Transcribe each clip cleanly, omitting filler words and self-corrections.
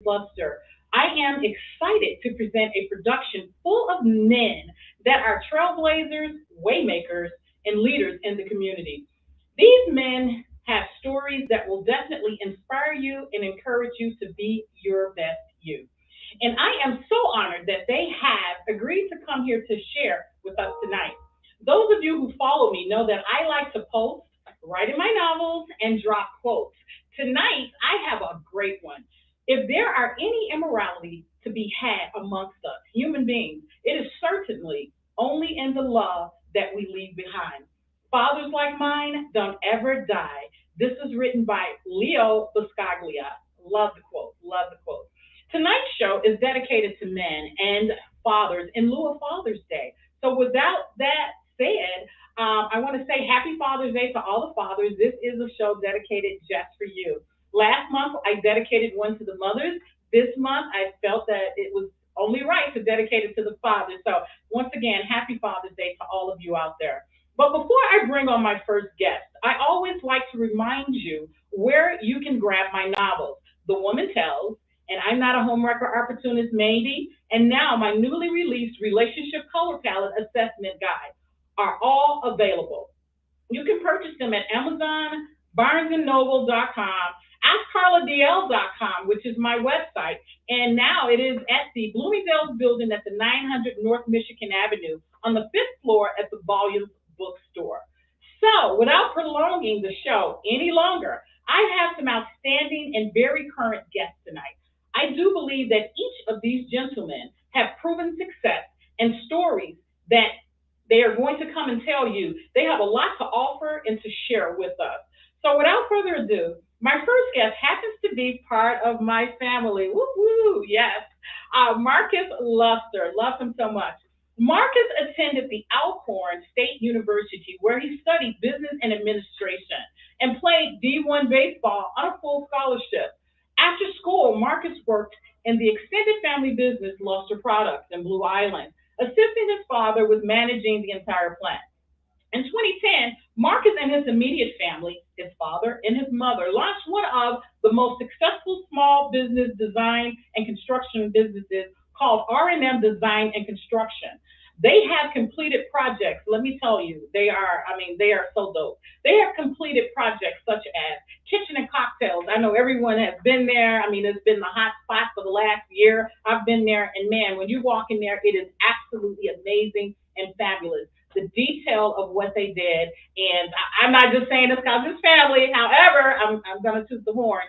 Luster. I am excited to present a production full of men that are trailblazers, waymakers, and leaders in the community. These men have stories that will definitely inspire you and encourage you to be your best you. And I am so honored that they have agreed to come here to share with us tonight. Those of you who follow me know that I like to post, write in my novels, and drop quotes. Tonight, I have a great one. If there are any immorality to be had amongst us, human beings, it is certainly only in the love that we leave behind. Fathers like mine don't ever die. This is written by Leo Buscaglia. Love the quote. Love the quote. Tonight's show is dedicated to men and fathers in lieu of Father's Day. So, without that said, I want to say Happy Father's Day to all the fathers. This is a show dedicated just for you. Last month, I dedicated one to the mothers. This month, I felt that it was only right to dedicate it to the fathers. So, once again, Happy Father's Day to all of you out there. But before I bring on my first guest, I always like to remind you where you can grab my novels. The Woman Tells, and I'm Not a Homewrecker Opportunist Maybe, and now my newly released Relationship Color Palette Assessment Guide are all available. You can purchase them at Amazon, BarnesandNoble.com, AskCarlaDL.com, which is my website, and now it is at the Bloomingdale's building at the 900 North Michigan Avenue on the fifth floor at the Volume Bookstore. So, without prolonging the show any longer, I have some outstanding and very current guests tonight. I do believe that each of these gentlemen have proven success and stories that they are going to come and tell you. They have a lot to offer and to share with us. So, without further ado, my first guest happens to be part of my family. Woo woo, yes. Marcus Luster. Love him so much. Marcus attended the Alcorn State University where he studied business and administration and played D1 baseball on a full scholarship. After school, Marcus worked in the extended family business Luster Products in Blue Island, assisting his father with managing the entire plant. In 2010, Marcus and his immediate family, his father and his mother, launched one of the most successful small business design and construction businesses called R&M Design and Construction. They have completed projects. Let me tell you, they are so dope. They have completed projects such as kitchen and cocktails. I know everyone has been there. I mean, it's been the hot spot for the last year. I've been there, and man, when you walk in there, it is absolutely amazing and fabulous. The detail of what they did, and I'm not just saying this because it's family. However, I'm going to toot the horn.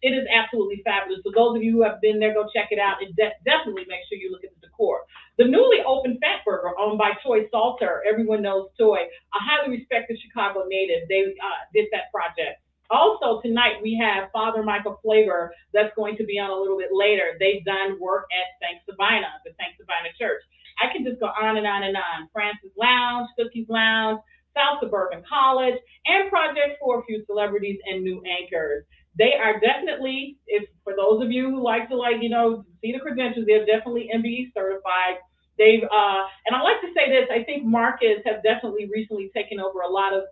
It is absolutely fabulous. So those of you who have been there, go check it out, and definitely make sure you look at the decor. The newly opened Fat Burger, owned by Toy Salter, everyone knows Toy, a highly respected Chicago native. They did that project. Also tonight we have Father Michael Flavor that's going to be on a little bit later. They've done work at St. Sabina, the St. Sabina Church. I can just go on and on and on. Francis Lounge, Cookies Lounge, South Suburban College, and projects for a few celebrities and new anchors. They are definitely, if for those of you who like to see the credentials, they're definitely MBE certified. They've and I like to say this. I think Marcus has definitely recently taken over a lot of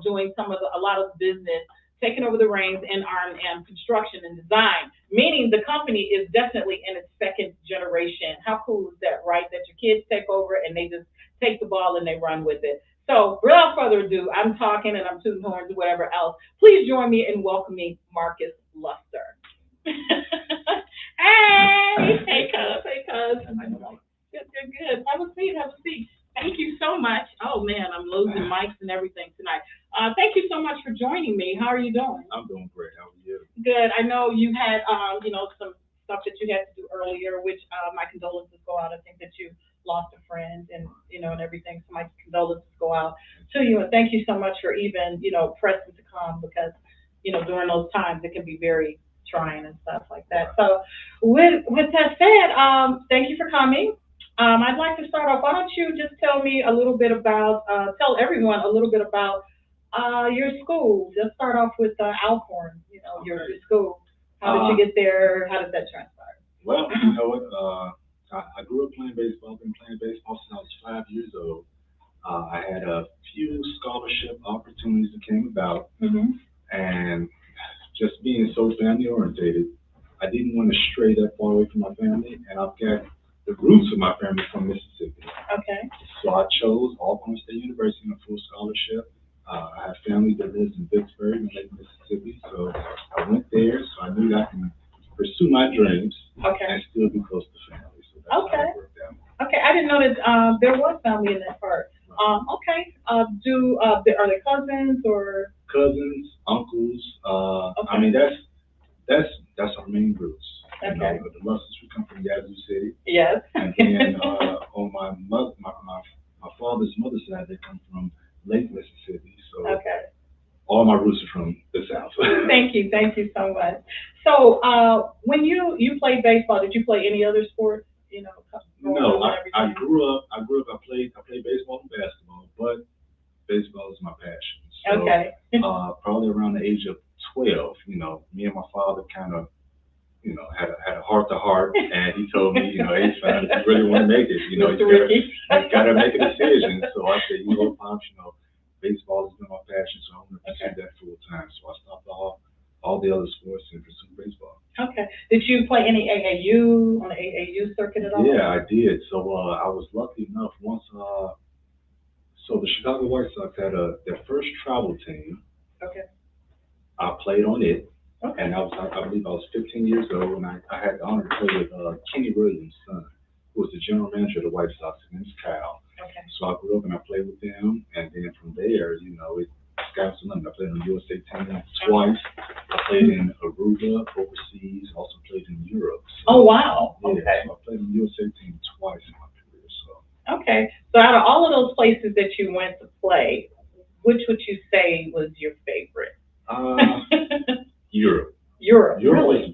doing a lot of business, taking over the reins in R&M construction and design. Meaning the company is definitely in its second generation. How cool is that, right? That your kids take over and they just take the ball and they run with it. So, without further ado, I'm talking and I'm tooting horns and whatever else. Please join me in welcoming Marcus Luster. Hey, cuz, hey, cuz. Good, good, good. Have a seat, have a seat. Thank you so much. Oh man, I'm losing mics and everything tonight. Thank you so much for joining me. How are you doing? I'm doing great. How are you? Good. I know you had, some stuff that you had to do earlier, which my condolences go out. I think that you lost a friend and and everything. So my condolences go out to you, and thank you so much for even pressing to come because during those times it can be very trying and stuff like that. So with that said, thank you for coming. I'd like to start off. Why don't you just tell me a little bit about, tell everyone a little bit about your school. Let's start off with Alcorn. Your school. How did you get there? How did that transpire? Well, you know what? I grew up playing baseball. I've been playing baseball since I was 5 years old. I had a few scholarship opportunities that came about, Mm-hmm. and just being so family orientated, I I didn't want to stray that far away from my family, and I've got the roots of my family from Mississippi. Okay. So I chose Alcorn State University on a full scholarship. I have family that lives in Vicksburg in Lake Mississippi, so I went there. So I knew that I can pursue my dreams and still be close to family. So that's how it worked out. Okay, I didn't know that there was family in that part. Are they cousins or? Cousins, uncles. I mean, that's our main roots. You know, the Russells, we come from Yazoo City. Yes. And then on my father's mother's side, they come from Lake Mississippi. So all my roots are from the South. Thank you so much. So when you played baseball, did you play any other sports? You know, no, I grew up. I played baseball and basketball, but baseball is my passion. So, probably around the age of 12, you know, me and my father kind of, you know, had a heart to heart, and he told me, you know, hey, son, if you really want to make it, you know, you gotta make a decision. So I said, you know, Pops, you know, baseball has been my passion, so I'm gonna pursue that full time. So I stopped all the other sports and pursued baseball. Okay. Did you play any AAU on the AAU circuit at all? Yeah, I did. So I was lucky enough once. So the Chicago White Sox had their first travel team. Okay. I played on it, and I believe I was 15 years old, and I had the honor to play with Kenny Williams' son, who was the general manager of the White Sox, and his Cal. Okay. So I grew up and I played with them, and then from there, you know, sky's the limit. I played on the USA team twice. I played in Aruba overseas, also played in Europe. So, oh wow! Yeah, so I played on the USA team twice in my career. So. Okay. So out of all of those places that you went to play, which would you say was your favorite? Europe. Europe really?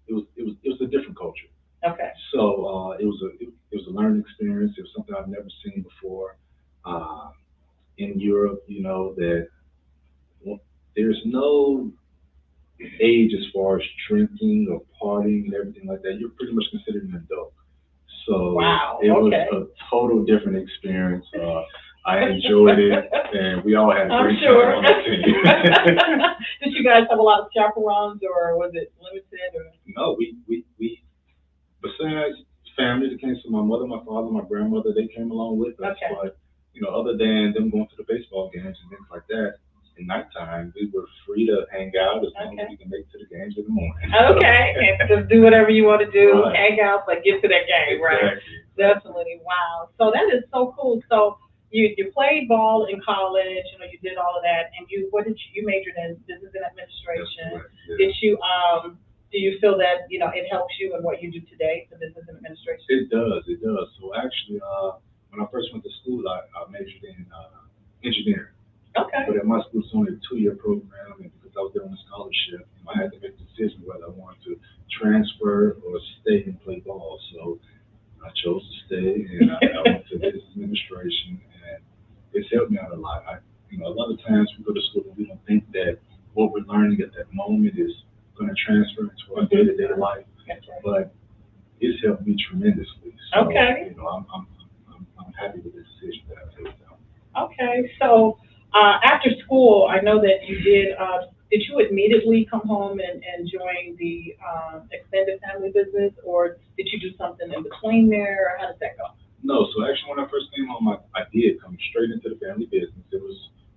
It was a different culture. Okay. So it was a learning experience. It was something I've never seen before. In Europe, you know, that there's no age as far as drinking or partying and everything like that. You're pretty much considered an adult. So it was a total different experience. I enjoyed it, and we all had a great time on the team. Did you guys have a lot of chaperones, or was it limited? Or? No, we besides family that came, so my mother, my father, my grandmother, they came along with us. Okay. But you know, other than them going to the baseball games and things like that, at nighttime we were free to hang out as long as we can make it to the games in the morning. Okay, and just do whatever you want to do, hang out, but get to that game, exactly. Right? Definitely. Wow. So that is so cool. So you played ball in college, you know, you did all of that, and you majored in business and administration. Yeah. Do you feel that, you know, it helps you in what you do today, the business and administration? It does. So actually, when I first went to school, I majored in engineering. Okay. But at my school, it's only a 2-year program, and because I was there on a scholarship, I had to make a decision whether I wanted to transfer or stay and play ball. So I chose to stay, and I went to business administration, and it's helped me out a lot. You know, a lot of times we go to school and we don't think that what we're learning at that moment is going to transfer into our day-to-day life, but it's helped me tremendously. So, you know, I'm happy with the decision that I made. Okay, so after school, I know that you did. Did you immediately come home and join the extended family business, or did you do something in between there, or how did that go? No, so actually when I first came home, I did come straight into the family business. It was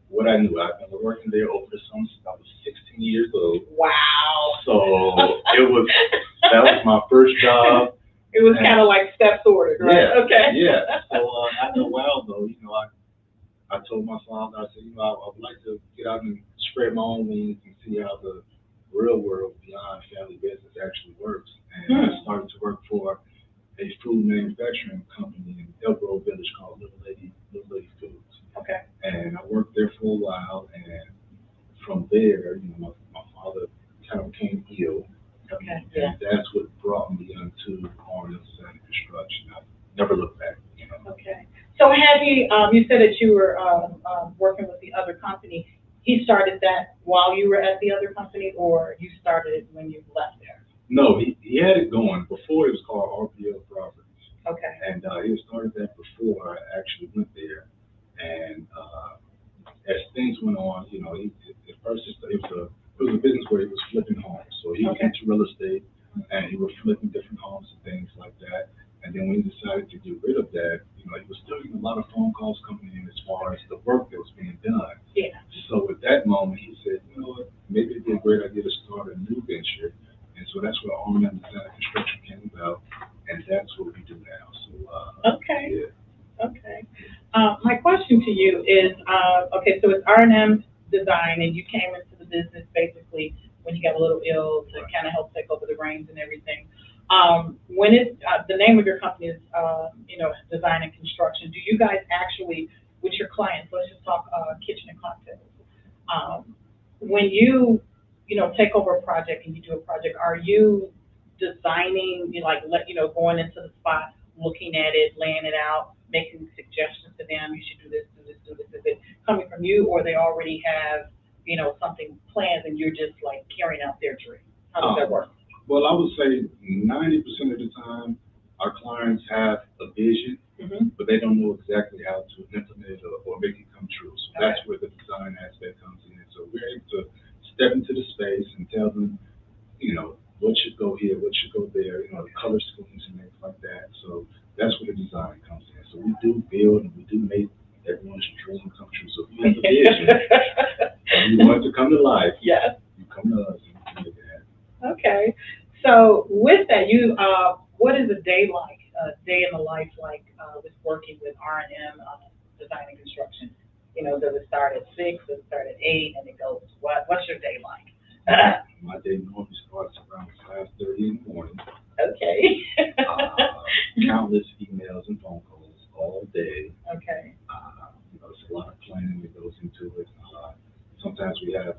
what I knew. I've been working there over the summer since I was 16 years old. Wow. So that was my first job. It was kind of like steps ordered, right? Yeah. Okay. Yeah. So after a while though, you know, I told my father, I said, you know, I would like to get out and spread my own wings and see how the real world beyond family business actually works. And I started to work for a food manufacturing company in El Grove Village called Little Lady Foods. Okay. And I worked there for a while, and from there, you know, my father kind of became ill. Okay. And that's what brought me into Arnold Design and Construction. I never looked back, you know. Okay. So had he, you said that you were working with the other company. He started that while you were at the other company, or you started it when you left there? No, he had it going before. It was called RPL Properties. Okay. And he had started that before I actually went there. And as things went on, you know, at first it was a business where he was flipping homes. So he was into real estate. and he was flipping different homes and things like that. And then when he decided to get rid of that, he was still getting a lot of phone calls coming in as far as the work that was being done. Yeah. So at that moment, he said, what, maybe it'd be a great idea to start a new venture. And so that's where R&M Design and Construction came about, and that's what we do now. So, Okay. yeah. Okay. My question to you is, okay, so it's R&M Design, and you came into the business basically when you got a little ill to kind of help take over the reins and everything. When it's, the name of your company is, Design and Construction, do you guys actually, with your clients, let's just talk, kitchen and cocktails, when you take over a project and you do a project, are you designing, going into the spot, looking at it, laying it out, making suggestions to them, you should do this, do this, do this? Is it coming from you, or they already have, something planned and you're just like carrying out their dream? How does that work? Well, I would say 90% of the time, our clients have a vision, but they don't know exactly how to implement it or make it come true. So that's where the design aspect comes in. So we're able to step into the space and tell them, what should go here, what should go there, the color schemes and things like that. So that's where the design comes in. So we do build and we do make everyone's dream come true. So if you have a vision and you want it to come to life, Yes. you come to us and we can make it happen. Okay. So with that, what is a day like, a day in the life like, with working with R&M, Design and Construction? Does it start at 6, does it start at 8, and it goes, what's your day like? My day normally starts around 5:30 in the morning. Okay. Countless emails and phone calls all day. Okay. There's a lot of planning that goes into it. Sometimes we have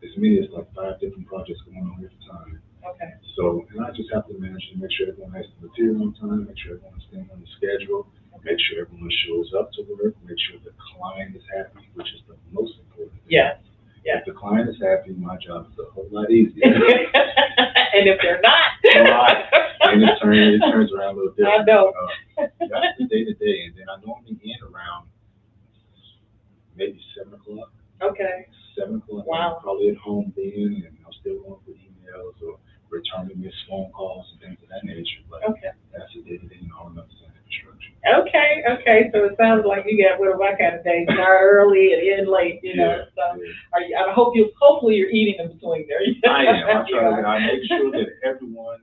as many as like 5 different projects going on at a time. Okay. So, and I just have to manage to make sure everyone has the material on time, make sure everyone's staying on the schedule, make sure everyone shows up to work, make sure the client is happy, which is the most important thing. Yes. Yes. If the client is happy, my job is a whole lot easier. And if they're not, right. And it turns around a little different. I know. That's the day to day, and then I normally end around maybe 7 o'clock. Okay. 7 o'clock. Wow. I'm probably at home then, and I'm still going through emails or returning missed phone calls and things of that nature. But that's the day to day in R&M Design and Construction. Okay. So it sounds like you got one of my kind of days. Start early and end late. Yeah, So I hopefully you're eating in between there. I am. I make sure that everyone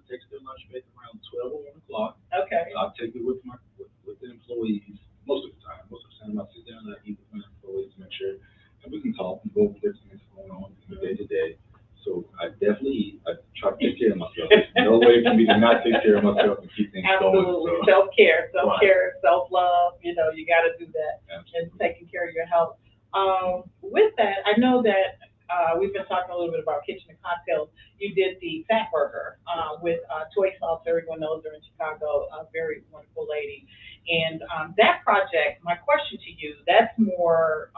takes their lunch break around 12 or 1 o'clock. Okay. So I take it with the employees most of the time. Most of the time I sit down and I eat with my employees to make sure that we can talk and go over different things going on in the day to day. So I definitely I try to take care of myself. There's no way for me to not take care of myself and keep things Absolutely. going. So. Self-care, Right. self-love, you got to do that. Absolutely. And taking care of your health. With that, I know that we've been talking a little bit about kitchen and cocktails. You did the Fat Burger with Toy Sauce. Everyone knows her in Chicago, a very wonderful lady. And that project, my question to you, that's more,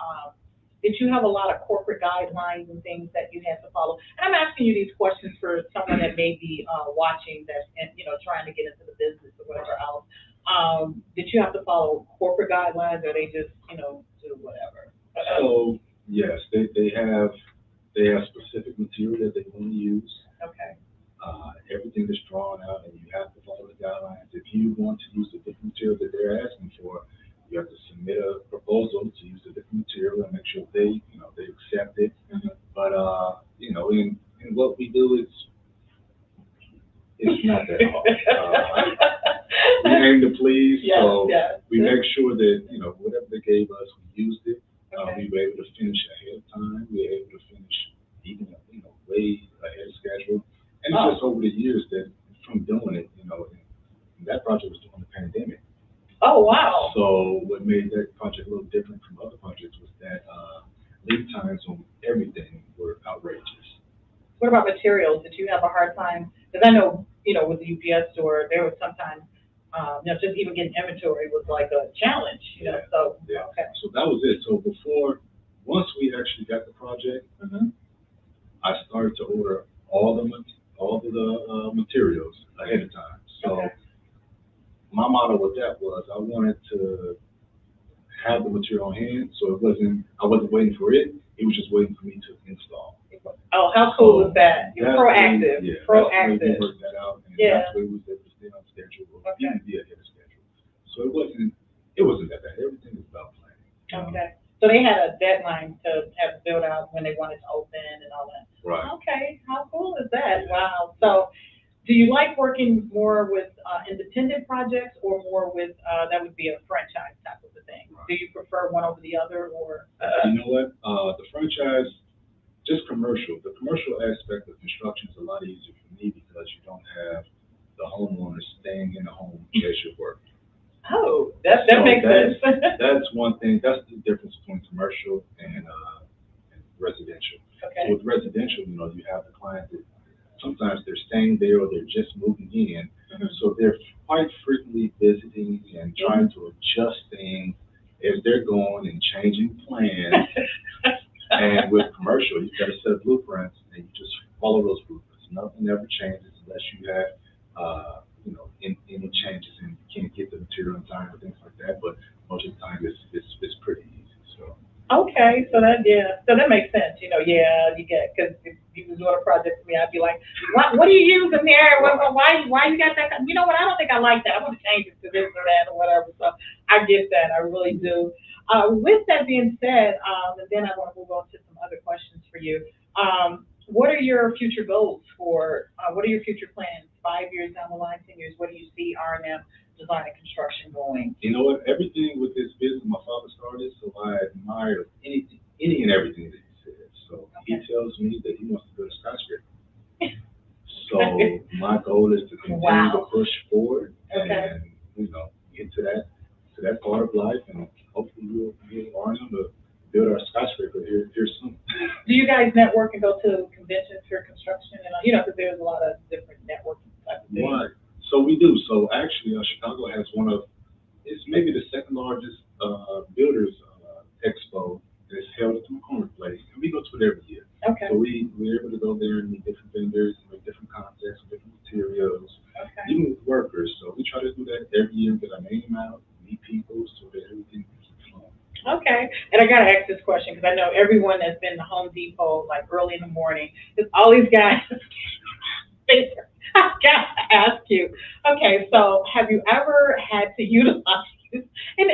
did you have a lot of corporate guidelines and things that you had to follow? And I'm asking you these questions for someone that may be watching that and trying to get into the business or whatever else. Did you have to follow corporate guidelines, or they just do whatever? So yes, they have specific material that they want to use. Okay. Everything is drawn out, and you have to follow the guidelines. If you want to use the different material that they're asking for, you have to submit a proposal to use the different material and make sure they accept it. But in what we do, it's not that hard. We aim to please, so we make sure that whatever they gave us, we used it. We were able to finish ahead of time. We were able to finish even way ahead of schedule. And it's just over the years that from doing it, and that project was during the pandemic. Oh, wow. So what made that project a little different from other projects was that lead times on everything were outrageous. What about materials? Did you have a hard time? Because I know, with the UPS store, there was sometimes, just even getting inventory was like a challenge, so. Yeah. Okay. So that was it. So once we actually got the project, I started to order all the materials ahead of time. So my motto with that was I wanted to have the material on hand, so I wasn't waiting for it. It was just waiting for me to install. Oh, how cool is that? You're That's proactive, yeah, that's proactive. the way we worked that out, and Yeah. that's the way we was able to stay on schedule, or Okay. even be ahead of schedule. So it wasn't that bad. Everything was about planning. You know? Okay. So they had a deadline to have it built out when they wanted to open and all that. Right. Okay, how cool is that? Wow. So do you like working more with independent projects or more with, that would be a franchise type of a thing? Right. Do you prefer one over the other or? You know what? The franchise, just commercial. The commercial aspect of construction is a lot easier for me because you don't have the homeowners staying in the home as you work. Oh, that So makes sense. That's one thing. That's the difference between commercial and residential. So Okay. with residential, you have the client that sometimes they're staying there or they're just moving in. Mhm. So they're quite frequently visiting and trying to adjust things as they're going and changing plans. And with commercial, you've got a set of blueprints and you just follow those blueprints. Nothing ever changes unless you have, any changes and you can't get the material in time or things like that. But most of the time, it's pretty easy. So Okay, so that makes sense, yeah, you get, because if you was doing a project for me, I'd be like, what do you use in there, why you got that, you know what, I don't think I like that, I want to change it to this or that or whatever, so I get that, I really do. With that being said, and then I want to move on to some other questions for you, what are your future goals what are your future plans, 5 years down the line, 10 years, what do you see R&M Design and Construction going? you know what? Everything with this business, my father started, so I admire any and everything that he says. So he tells me that he wants to build a skyscraper. So my goal is to continue to push forward and get to that part of life, and hopefully we'll be R&M to build our skyscraper here soon. Do you guys network and go to conventions for construction and because there's a lot of different networking type of things? Right. So we do. So actually, Chicago has it's maybe the second largest builders expo that's held at the McCormick Place, and we go to it every year. Okay. So we're able to go there and meet different vendors, make different concepts, different materials, Okay. even with workers. So we try to do that every year, get our name out, meet people, so that everything keeps flowing. Okay, and I gotta ask this question because I know everyone that's been to Home Depot like early in the morning, because all these guys. I gotta ask you. Okay, so have you ever had to utilize? And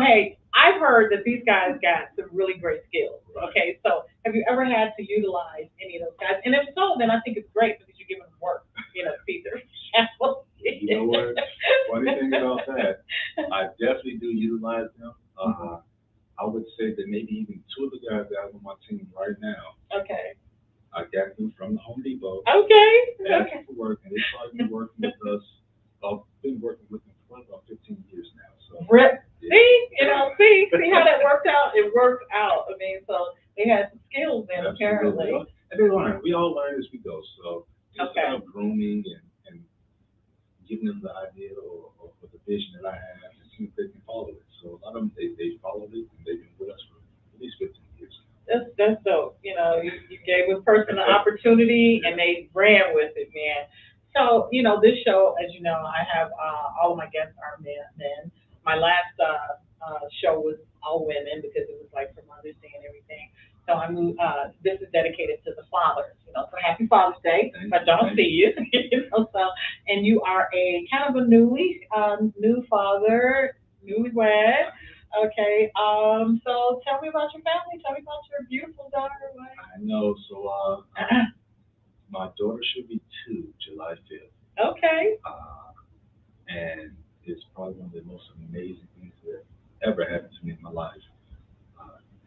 hey, I've heard that these guys got some really great skills. Okay, so have you ever had to utilize any of those guys? And if so, then I think it's great because you're giving them work. See their samples. You know what? Funny thing about that, I definitely do utilize them. I would say that maybe even two of the guys that have on my team right now, Okay. I got them from the Home Depot. Okay. Asking for work, and they've probably been working with us. I've been working with them for about 15 years now. So see how that worked out? It worked out. I mean, so they had some skills then, apparently. And they learn. We all learn as we go. So it's about grooming and giving them the idea or the vision that I have and see if they can follow it. So a lot of them, they followed it, and they've been with us for at least 15 years. That's dope. You gave a person an opportunity and they ran with it, man. So, this show, as you know, I have all of my guests are men. My last show was all women because it was like for Mother's Day and everything. So I moved. This is dedicated to the fathers. So happy Father's Day. If I don't see you, so and you are a kind of a new father, newlywed. Okay. So tell me about your family. Tell me about your beautiful daughter. I know. So my daughter should be 2, July 5th. Okay. And it's probably one of the most amazing things that ever happened to me in my life.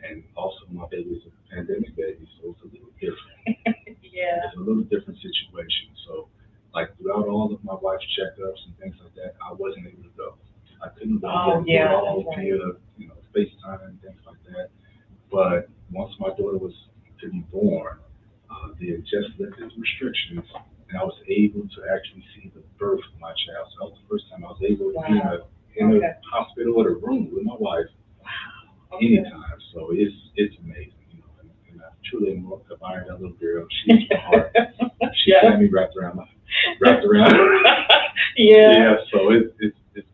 And also my baby is a pandemic baby, so it's a little different. Yeah. It's a little different situation. So like throughout all of my wife's checkups and things like that, I wasn't able to go. I couldn't go all via, FaceTime and things like that. But once my daughter was to be born, they had just lifted restrictions, and I was able to actually see the birth of my child. So that was the first time I was able to be in a hospital or a room with my wife anytime. So it's amazing, and I truly admire that little girl. She's my heart. She had me wrapped around. Yeah. So it's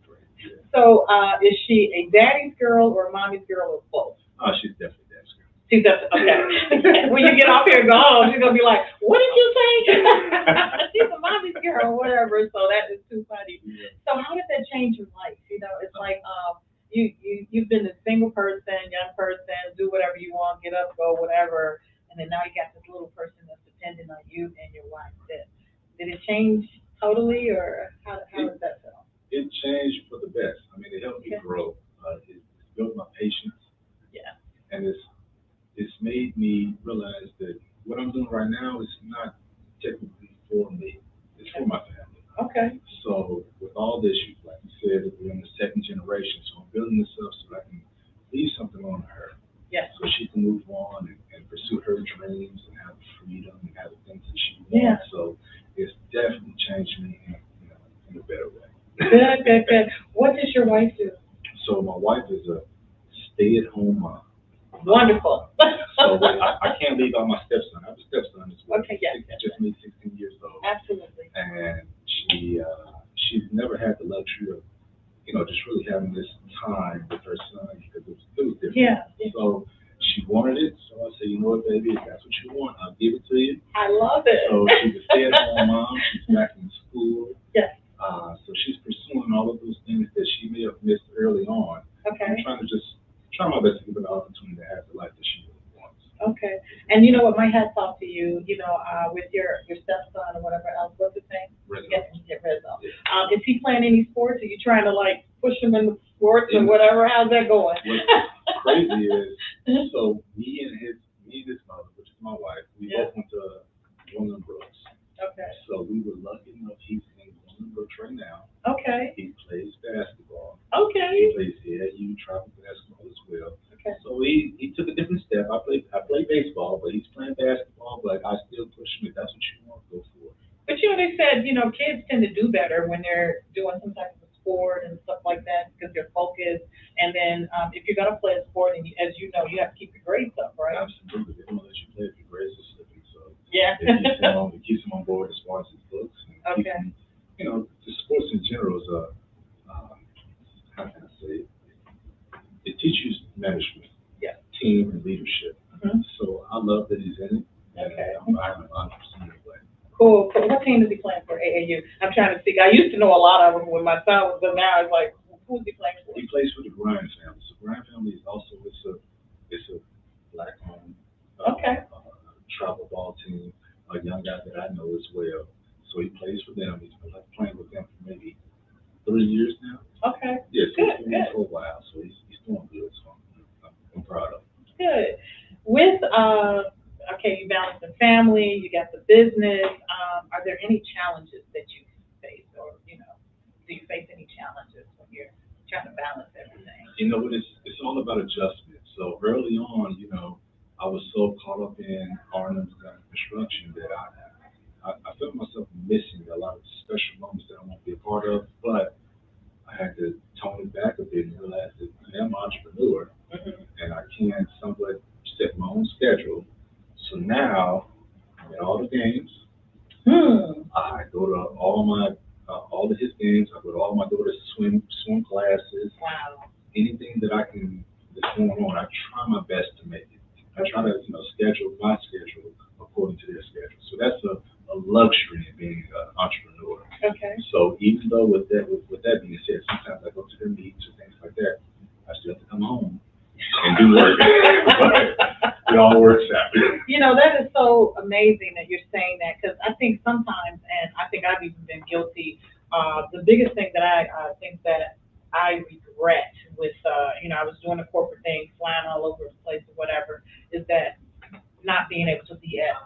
great. Yeah. So is she a daddy's girl or a mommy's girl or both? She's definitely daddy's girl. She's definitely okay. when you get off here and go home, she's gonna be like, "What did you say?" She's a mommy's girl or whatever. So that is too funny. Yeah. So how did that change your life? It's like you've been a single person, young person, do whatever you want, get up, go, whatever, and then now you got this little person that's dependent on you and your wife. Did it change totally, or how does that feel? It changed for the best. I mean, it helped me grow. It built my patience, Yeah. and it's made me realize that what I'm doing right now is not technically for me. It's for my family. Okay. So with all this, like you said, we're in the second generation, so I'm building this up so that I can leave something on her. Yes. So she can move on and pursue her dreams and have freedom and have the things that she Yeah. wants. So it's definitely changed me in a better way. Good. What does your wife do? So my wife is a stay-at-home mom. Wonderful. So I can't leave out my stepson. I have a stepson as well. Okay, yes. Just made 16 years old. Absolutely. And she's never had the luxury of, just really having this time with her son because it was different. Yeah. So she wanted it. So I said, you know what, baby, if that's what you want, I'll give it to you. I love it. So she's a stay-at-home mom. She's back in school. Yes. So she's pursuing all of those things that she may have missed early on. Okay. I'm trying my best to give her the opportunity to have the life that she really wants. Okay. And you know what? My hat's off to you. With your stepson or whatever else. What's his name? Rizzo. Rizzo. Yeah. Is he playing any sports? Are you trying to like push him into sports or whatever? How's that going? What's crazy is, so me and his mother, which is my wife, we both went to Gwendolyn Brooks. Okay. So we were lucky enough. He's in Gwendolyn Brooks right now. Okay. He plays basketball. Okay. He plays AAU travel basketball as well. Okay. So he took a different step. I play baseball, but he's playing basketball. But I still push him. If that's what you want, go for it. But they said, kids tend to do better when they're doing some type of sport and stuff like that because they're focused. And then if you're gonna play a sport, and as you know, you have to keep your grades up, right? Absolutely. They don't let you play if your grades are slipping. So yeah, it keeps him on board as far as his books. And okay. The sports in general is how can I say it? It teaches management, team, and leadership. Mm-hmm. So I love that he's in it. Okay. I'm 100% away. Cool. What team is he playing for? AAU. I'm trying to see. I used to know a lot of them when my son was, but now it's like, who's he playing for? He plays for the Grind family. So Grind family is also it's a black-owned travel ball team. A young guy that I know as well. So he plays for them. He's been playing with them for maybe 3 years now. Okay. Yeah, so he's been Good. for a while. So he's doing good. So I'm proud of him. Good. With you balance the family, you got the business. Are there any challenges that you face, or do you face any challenges when you're trying to balance everything? It's all about adjustment. So early on, I was so caught up in R&M construction that I felt myself missing a lot of special moments that I want to be a part of, but I had to tone it back a bit and realize that I am an entrepreneur and I can somewhat set my own schedule. So now I'm at all the games. I go to all of his games. I go to all my daughter's swim classes. Wow. Anything that I can that's going on, I try my best to make it. I try to schedule my schedule according to their schedule. So that's a luxury in being an entrepreneur. Okay. So even though with that being said, sometimes I go to their meetings or things like that, I still have to come home and do work. But it all works out. That is so amazing that you're saying that, because I think sometimes, and I think I've even been guilty, the biggest thing that I think that I regret with, I was doing a corporate thing, flying all over the place or whatever, is that not being able to be at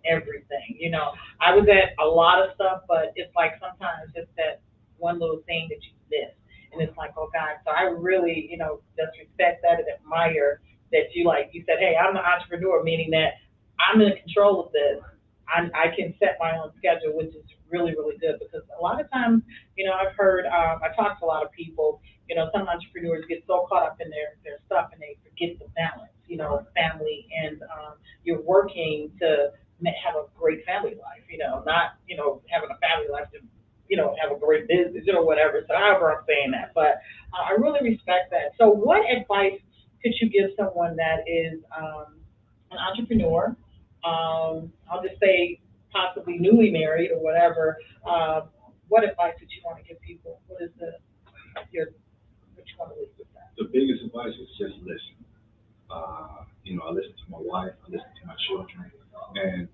everything. I was at a lot of stuff, but it's like sometimes it's that one little thing that you miss. And it's like, oh God, so I really, just respect that and admire that you said, hey, I'm the entrepreneur, meaning that I'm in control of this. I can set my own schedule, which is really, really good, because a lot of times, I've heard, I talk to a lot of people, some entrepreneurs get so caught up in their stuff and they forget the balance, family, and you're working to have a great family life, not, having a family life to, have a great business, whatever. So however I'm saying that, but I really respect that. So what advice could you give someone that is an entrepreneur, I'll just say possibly newly married or whatever, what advice would you want to give people? What is your, what you want to leave with that? The biggest advice is just listen. I listen to my wife, I listen to my children, and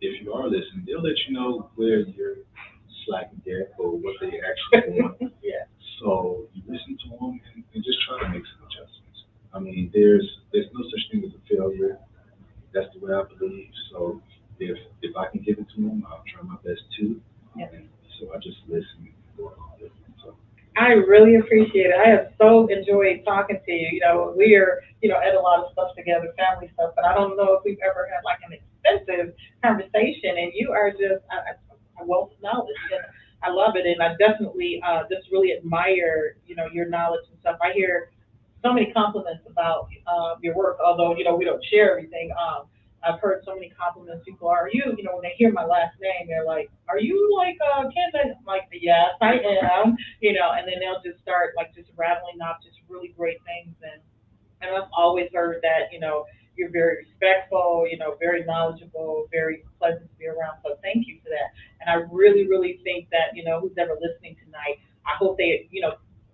if you are listening, they'll let you know where you're slacking there or what they actually want. Yeah. So you listen to them and just try to make some adjustments. I mean, there's no such thing as a failure. That's the way I believe. So if I can give it to them, I'll try my best too. Yeah. And so I just listen and go along with it. So I really appreciate it. I have so enjoyed talking to you. We are, at a lot of stuff together, family stuff, but I don't know if we've ever had like an extensive conversation. And you are just a wealth of knowledge, and I love it. And I definitely just really admire, your knowledge and stuff. I hear so many compliments about your work, although we don't share everything. I've heard so many compliments. People when they hear my last name, they're like, "Are you like Ken?" I'm like, "Yes, I am." And then they'll just start like just rattling off just really great things, and I've always heard that you're very respectful, very knowledgeable, very pleasant to be around. So thank you for that. And I really, really think that who's ever listening tonight, I hope they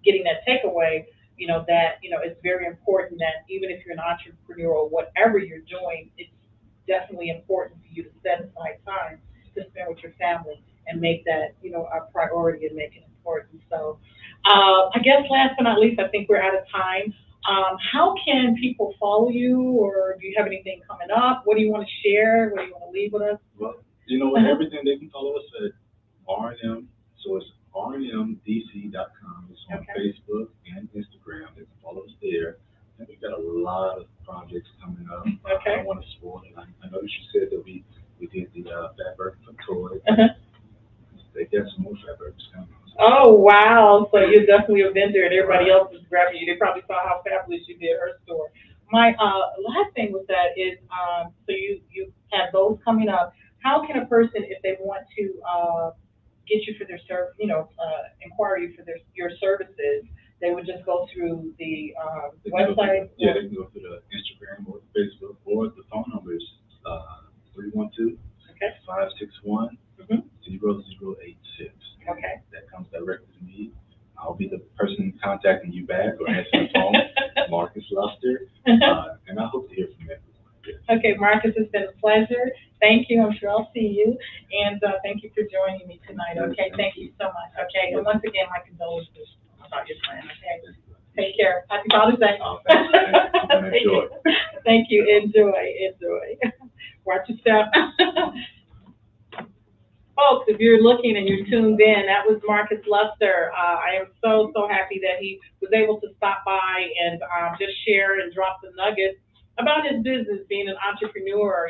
getting that takeaway, that it's very important that even if you're an entrepreneur or whatever you're doing, it's definitely important for you to set aside time to spend with your family and make that a priority and make it important. So I guess last but not least, I think we're out of time. How can people follow you, or do you have anything coming up? What do you want to share? What do you want to leave with us? well, you know what? Everything they can follow us at R&M. So it's rnmdc.com. It's on Okay. Facebook and Instagram. They can follow us there. And we've got a lot of projects coming up. I Okay. don't want to spoil it. I noticed you said that we did the fabric for toy. Uh-huh. They got some more fabrics coming. Oh, wow. So you're definitely a vendor and everybody else is grabbing you. They probably saw how fabulous you did at her store. My last thing with that is, so you have those coming up. How can a person, if they want to get you for their inquire you for your services, they would just go through the website? They can go through the Instagram or Facebook, or the phone number is 312 Okay. 561 Mhm. 0086. Okay. That comes directly to me. I'll be the person contacting you back or answering the phone, Marcus Luster, and I hope to hear from everyone. Yes. Okay, Marcus, it's been a pleasure. Thank you. I'm sure I'll see you. And thank you for joining me tonight. Okay, thank you so much. Okay, and once again, my condolences about your friend. Okay, take care. Happy Father's Day. Oh, thank you. I'm gonna enjoy. Thank you. Enjoy. Watch your step. Folks, if you're looking and you're tuned in, that was Marcus Luster. I am so happy that he was able to stop by and just share and drop some nuggets about his business, being an entrepreneur.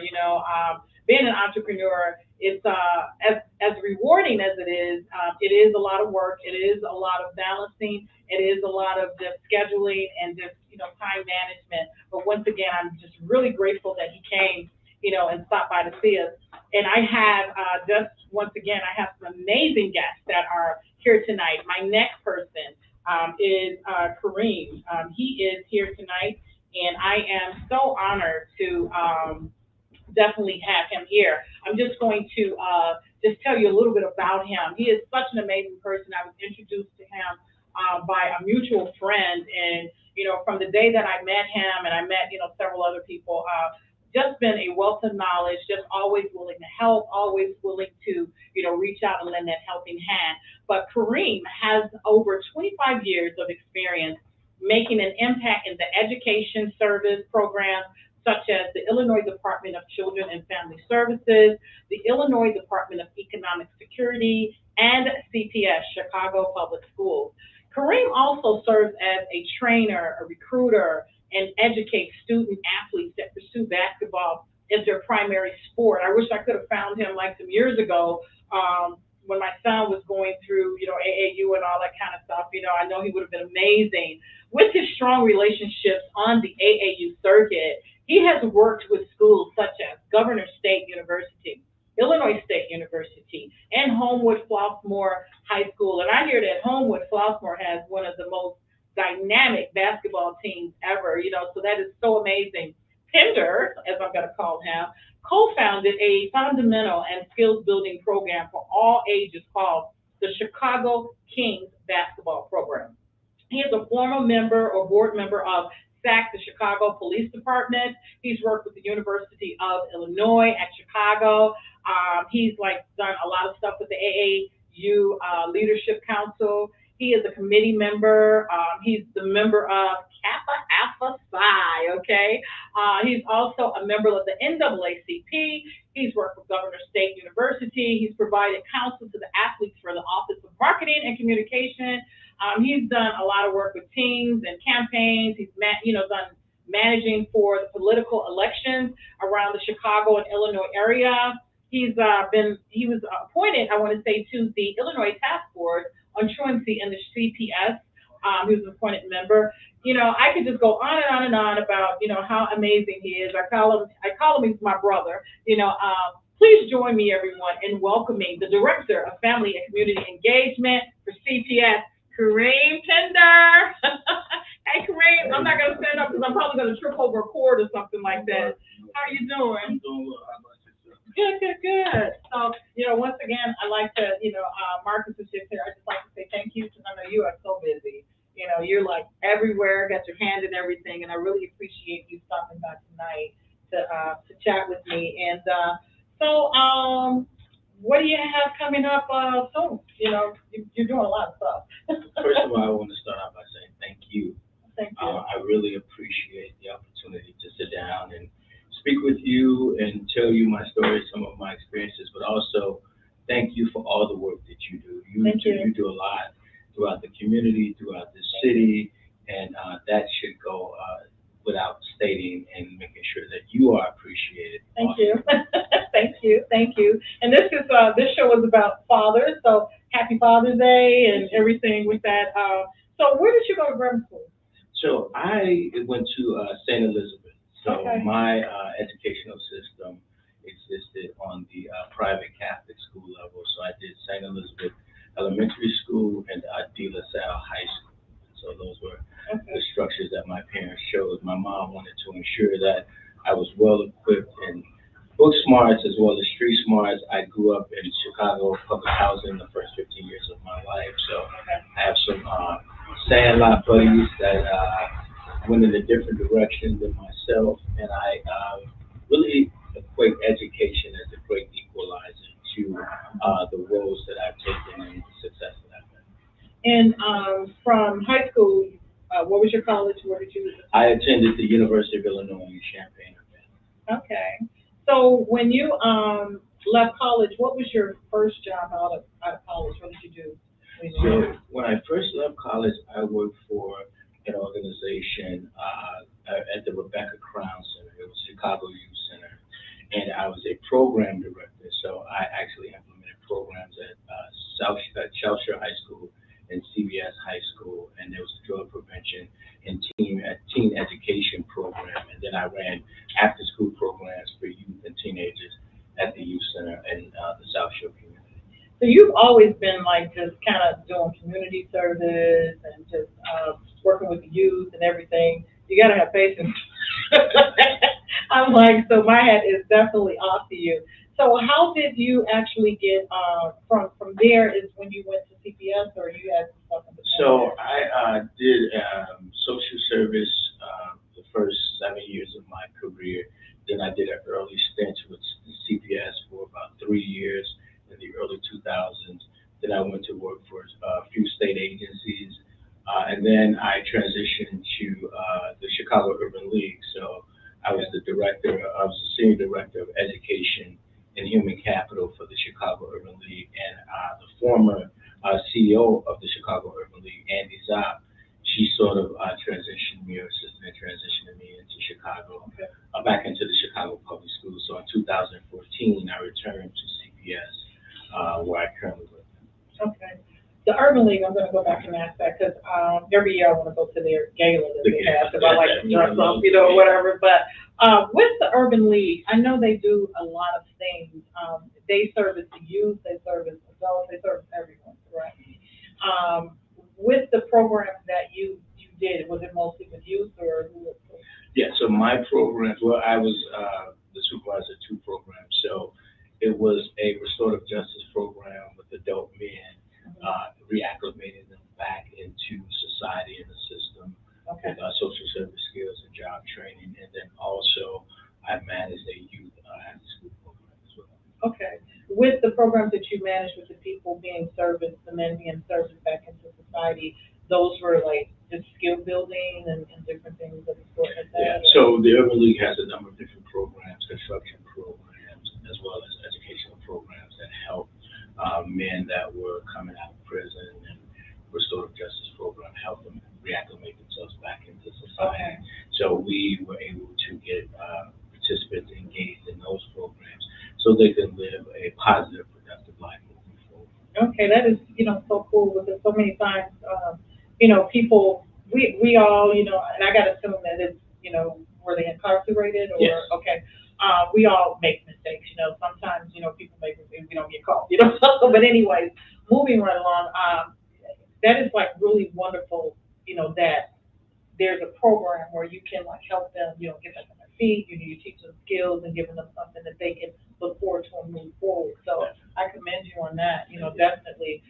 Being an entrepreneur, it's as rewarding as it is a lot of work. It is a lot of balancing. It is a lot of just scheduling and just time management. But once again, I'm just really grateful that he came, and stopped by to see us. And I have just once again, I have some amazing guests that are here tonight. My next person is Kareem. He is here tonight, and I am so honored to definitely have him here. I'm just going to just tell you a little bit about him. He is such an amazing person. I was introduced to him by a mutual friend, and from the day that I met him, and I met several other people. Just been a wealth of knowledge, just always willing to help, always willing to, reach out and lend that helping hand. But Kareem has over 25 years of experience making an impact in the education service programs such as the Illinois Department of Children and Family Services, the Illinois Department of Economic Security, and CPS, Chicago Public Schools. Kareem also serves as a trainer, a recruiter, and educate student athletes that pursue basketball as their primary sport. I wish I could have found him like some years ago when my son was going through, AAU and all that kind of stuff. I know he would have been amazing. With his strong relationships on the AAU circuit, he has worked with schools such as Governor State University, Illinois State University, and Homewood Flossmoor High School. And I hear that Homewood Flossmoor has one of the most dynamic basketball teams ever, so that is so amazing. Pender, as I'm going to call him, co-founded a fundamental and skills building program for all ages called the Chicago Kings basketball program. He is a former member or board member of SAC, the Chicago Police Department. He's worked with the University of Illinois at Chicago. He's like done a lot of stuff with the AAU Leadership Council. He is a committee member. He's the member of Kappa Alpha Psi, okay? He's also a member of the NAACP. He's worked with Governor State University. He's provided counsel to the athletes for the Office of Marketing and Communication. He's done a lot of work with teams and campaigns. He's done managing for the political elections around the Chicago and Illinois area. He was appointed, I want to say, to the Illinois Task Force on Truancy in the CPS. He was an appointed member. I could just go on and on and on about, how amazing he is. I call him, he's my brother. Please join me, everyone, in welcoming the Director of Family and Community Engagement for CPS, Kareem Pender. Hey, Kareem, I'm not going to stand up because I'm probably going to trip over a cord or something like that. How are you doing? I'm doing well. How about yourself? Good. So, once again, I like to, Marcus is just here. I just like to say thank you because I know you are so busy. You're like everywhere, got your hand in everything, and I really appreciate you stopping by tonight to chat with me. And so, what do you have coming up soon? You're doing a lot of stuff. First of all, I want to start out by saying thank you. Thank you. I really appreciate the opportunity to sit down and speak with you and tell you my story, some of my experiences, but also thank you for all the work that you do. You do a lot throughout the community, throughout the city, and that should go without stating and making sure that you are appreciated. Thank you. Thank you. And this show is about fathers, so happy Father's Day and everything with that. So where did you go to grammar school? So I went to St. Elizabeth. So Okay. my educational system existed on the private Catholic school level. So I did St. Elizabeth Elementary School and De La Salle High School. So those were the structures that my parents chose. My mom wanted to ensure that I was well equipped in book smarts as well as street smarts. I grew up in Chicago public housing the first 15 years of my life. So I have some Sandlot buddies that went in a different direction than myself, and I really equate education as a great equalizer to the roles that I've taken and the success that I've had. And from high school, what was your college? Where did you? I attended the University of Illinois in Champaign-Urbana. Okay. So when you left college, what was your first job out of college? What did you do? So when I first left college, I worked for an organization at the Rebecca Crown Center. It was Chicago Youth Center, and I was a program director. So I actually implemented programs at Shelsher High School and CBS High School, and there was a drug prevention and teen education program, and then I ran after-school programs for youth and teenagers at the Youth Center in the South Shore community. So you've always been like just kind of doing community service and just working with the youth and everything. You gotta have patience. I'm like, so my hat is definitely off to you. So how did you actually get from there? Is when you went to CPS, or you had some stuff in the So I did social service the first 7 years of my career. Then I did an early stint with CPS for about 3 years in the early 2000s. Then I went to work for a few state agencies, and then I transitioned to the Chicago Urban League. So I was the senior director of education and human capital for the Chicago Urban League, and the former CEO of the Chicago Urban League, Andy Zopp, she sort of transitioned me, or assisted in transitioning me into Chicago, back into the Chicago Public Schools. So in 2014, I returned to CPS, where I currently live. Okay. The Urban League, I'm going to go back and ask that because every year I want to go to their gala that they have because I like to dress up, whatever. But with the Urban League, I know they do a lot of things. They service the youth, they service adults, they service everyone, correct? With the programs that you did, was it mostly with youth or who? Yeah, so my programs, well, I was the supervisor of 2 programs. It was a restorative justice program with adult men, reacclimating them back into society and the system Okay. with social service skills and job training. And then also, I managed a youth after school program as well. Okay. With the programs that you manage with the people being serviced, the men being serviced back into society, those were like just skill building and different things of the sort like Yeah, that? so the Urban League has a number of different programs, construction programs, as well as educational programs that help men that were coming out of prison, and restorative justice program help them reacclimate themselves back into society. Okay. So we were able to get participants engaged in those programs so they can live a positive, productive life moving forward. Okay, that is, so cool because so many times, people, we all, and I gotta assume that it's, were they incarcerated or, Yes. okay. We all make mistakes, sometimes, people make mistakes, we don't get caught, but anyways, moving right along, that is like really wonderful, that there's a program where you can like help them, get them on their feet, you teach them skills and giving them something that they can look forward to and move forward. So I commend you on that, definitely.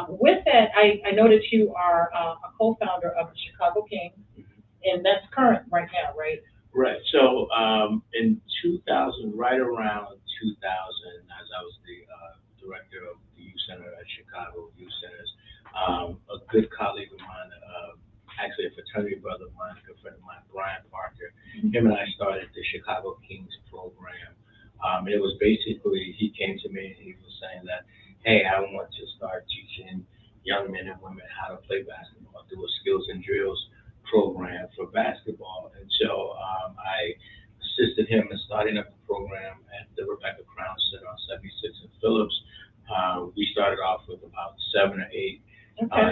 With that, I know that you are a co-founder of the Chicago Kings, and that's current right now, right? Right. So in 2000, right around 2000, as I was the director of the youth center at Chicago Youth Centers, a good colleague of mine, actually a fraternity brother of mine, a good friend of mine, Brian Parker, him and I started the Chicago Kings program. It was basically, he came to me and he was saying that, hey, I want to start teaching young men and women how to play basketball, do a skills and drills program for basketball. And so I assisted him in starting up the program at the Rebecca Crown Center on 76 and Phillips. We started off with about 7 or 8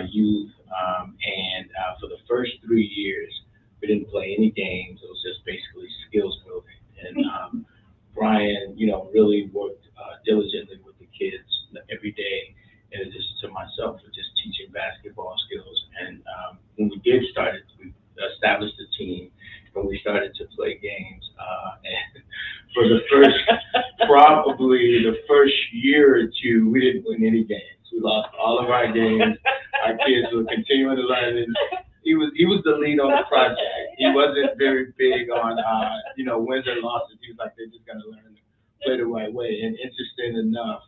youth, and for the first 3 years, we didn't play any games. It was just basically skills building. And Brian, really worked diligently with the kids every day, in addition to myself, for just teaching basketball skills. And when we did start it, we established a team, and we started to play games. And for the first, probably the first year or two, we didn't win any games. We lost all of our games. Our kids were continuing to learn. And he was the lead on the project. He wasn't very big on wins and losses. He was like, they're just gonna learn to play the right way. And interesting enough,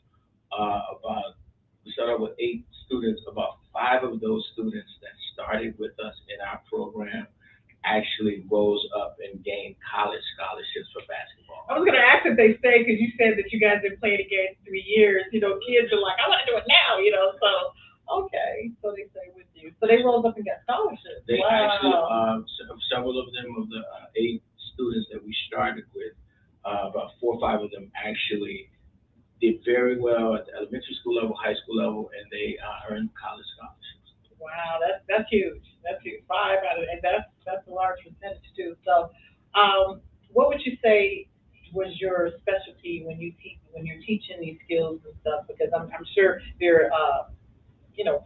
we started with 8 students. About 5 of those students that started with us in our program actually rose up and gained college scholarships for basketball. I was going to ask if they stayed because you said that you guys been playing the game 3 years. Kids are like, I want to do it now, so, okay. So they stay with you. So they rose up and got scholarships. They Wow. actually, several of them, of the 8 students that we started with, about 4 or 5 of them actually did very well at the elementary school level, high school level, and they earned college scholarships. Wow, that's huge. That's huge. 5 out of, and that's a large percentage too. So, what would you say was your specialty when you're teaching these skills and stuff? Because I'm sure there are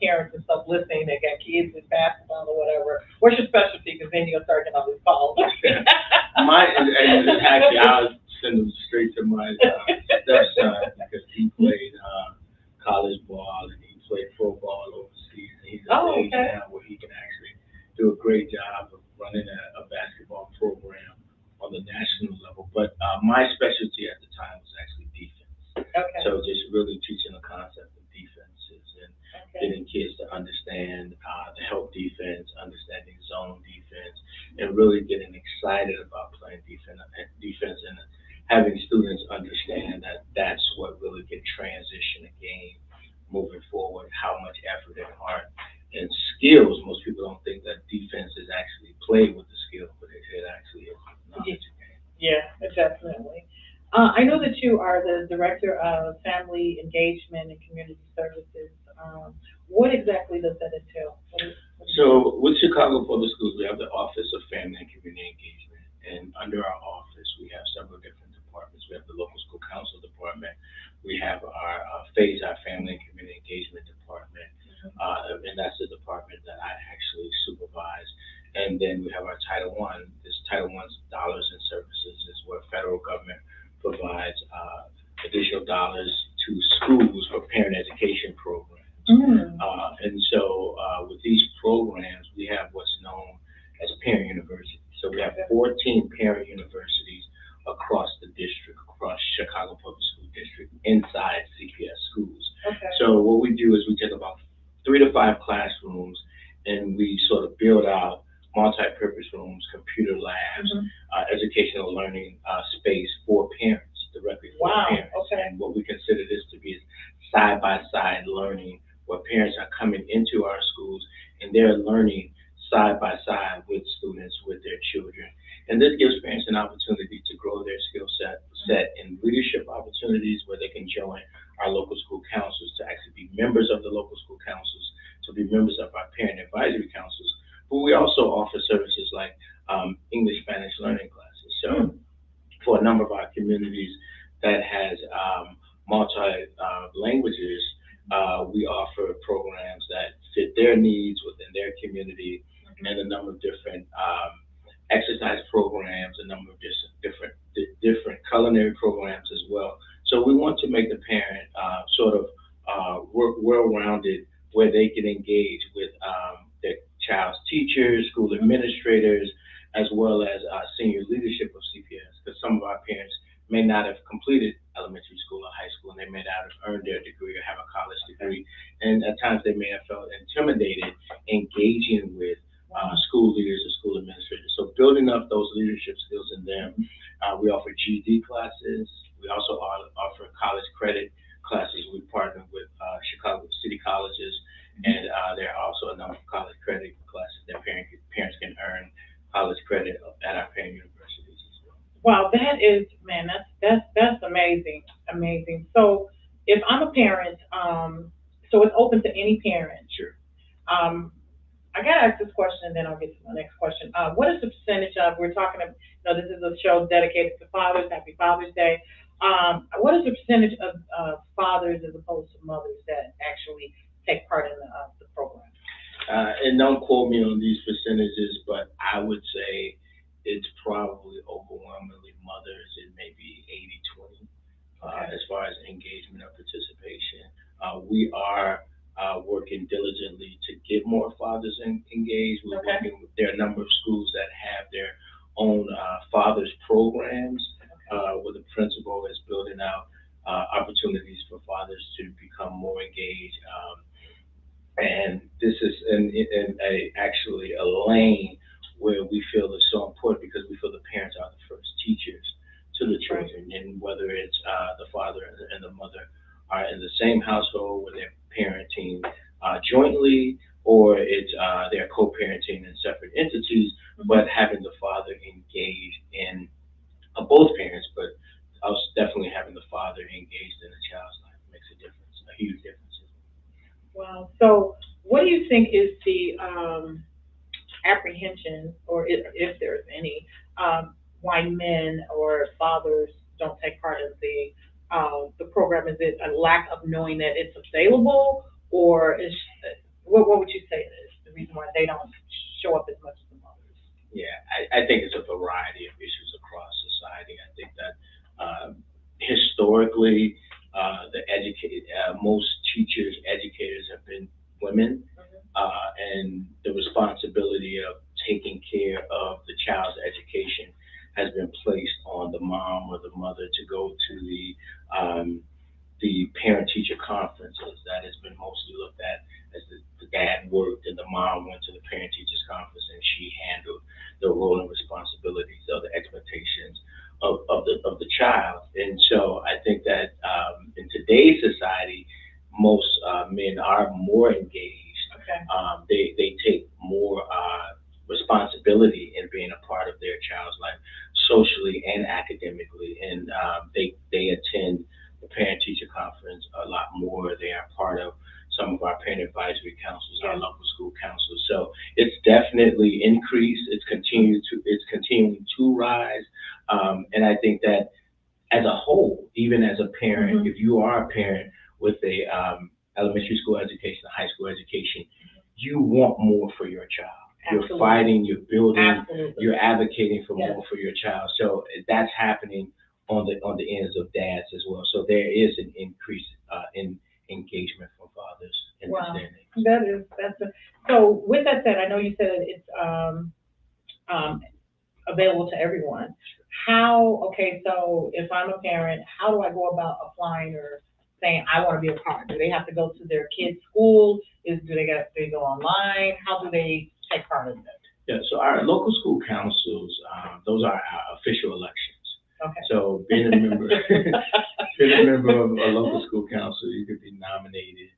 parents and stuff listening that got kids in basketball or whatever. What's your specialty? Because then you'll start getting all these calls. And actually, I'll send them straight to my stepson because he played college ball and he played pro ball overseas. And he's at the age now where he can actually do a great job of running a basketball program on the national level. But my specialty at the time was actually defense. Okay. So just really teaching the concept of defenses and getting kids to understand the help defense, understanding zone defense, and really getting excited about playing defense and having students understand that that's what really can transition a game moving forward, how much effort and heart and skills. Most people don't think that defense is actually played with the skill, but it actually is not. Yeah, definitely. I know that you are the Director of Family Engagement and Community Services. What exactly does that entail? So with Chicago Public Schools, we have the Office of Family and Community Engagement. And under our office, we have several different departments. We have the Local School Council Department. We have our FASE, our Family and Community Engagement Department. And that's the department that I actually supervise. And then we have our Title I. This Title I's dollars and services is where federal government provides additional dollars to schools for parent education programs. And so with these programs, we have what's known as parent universities. So we have 14 parent universities across the district, across Chicago Public School District, inside CPS schools. So what we do is we take about 3 to 5 classrooms and we sort of build out multi-purpose rooms, computer labs, educational learning space for parents, directly for parents. And what we consider this to be is side-by-side learning, where parents are coming into our schools and they're learning side-by-side with students, with their children. And this gives parents an opportunity to grow their skill set in leadership opportunities, where they can join our local school councils, to actually be members of the local school councils, to be members of our parent advisory councils. But we also offer services like English, Spanish learning classes. So for a number of our communities that has multi-languages, we offer programs that fit their needs within their community, and a number of different exercise programs, a number of different culinary programs as well. So we want to make the parent sort of well-rounded, where they can engage with their child's teachers, school administrators, as well as senior leadership of CPS, because some of our parents may not have completed elementary school or high school, and they may not have earned their degree or have a college degree. And at times they may have felt intimidated engaging with school leaders or school administrators. So building up those leadership skills in them. We offer GED classes. We also offer college credit classes. We partner with Chicago City Colleges, and there are also a number of college credit classes that parents can earn college credit at our parent universities as well. Wow, that is, man, that's amazing, amazing. So if I'm a parent, so it's open to any parent. Sure. I gotta ask this question, and then I'll get to my next question. What is the percentage of, we're talking about, this is a show dedicated to fathers, Happy Father's Day. What is the percentage of fathers as opposed to mothers that actually take part in the program? And don't quote me on these percentages, but I would say it's probably overwhelmingly mothers. It may be 80-20 as far as engagement or participation. We are working diligently to get more fathers engaged. We're working with, there are a number of schools that have their own fathers programs, where the principal is building out opportunities for fathers to become more engaged. And this is actually a lane where we feel is so important, because we feel the parents are the first teachers to the children. And whether it's the father and the mother are in the same household where they're parenting jointly, or it's they're co-parenting in separate entities, but having the father engaged in both parents, but also definitely having the father engaged in the child's life makes a difference, a huge difference. Wow. So what do you think is the apprehension, or if there's any, why men or fathers don't take part in the program? Is it a lack of knowing that it's available, or is, what would you say is the reason why they don't show up as much as the mothers? Yeah, I think it's a variety of issues across society. I think that historically, most teachers, educators have been women, and the responsibility of taking care of the child's education has been placed on the mom or the mother to go to the parent-teacher conferences. That has been mostly looked at as the dad worked and the mom went to the parent-teachers conference, and she handled the role and responsibilities of the expectations of the child. And so I think that in today's society, most men are more engaged. They take more responsibility in being a part of their child's life, socially and academically, and they attend the parent-teacher conference a lot more. They are part of some of our parent advisory councils, our local school councils. So it's definitely increased. It's continuing to rise, and I think that as a whole, even as a parent, if you are a parent with a elementary school education, a high school education, you want more for your child. You're fighting, you're building, you're advocating for more for your child. So that's happening on the ends of dads as well. So there is an increase in engagement from fathers in Wow. this day and age. So with that said, I know you said it's um, available to everyone. Okay, so if I'm a parent, how do I go about applying or saying I want to be a part? Do they have to go to their kid's school? Do they go online? How do they take part in this? Yeah, so our local school councils, those are our official elections. Okay. So being a member, being a member of a local school council, you could be nominated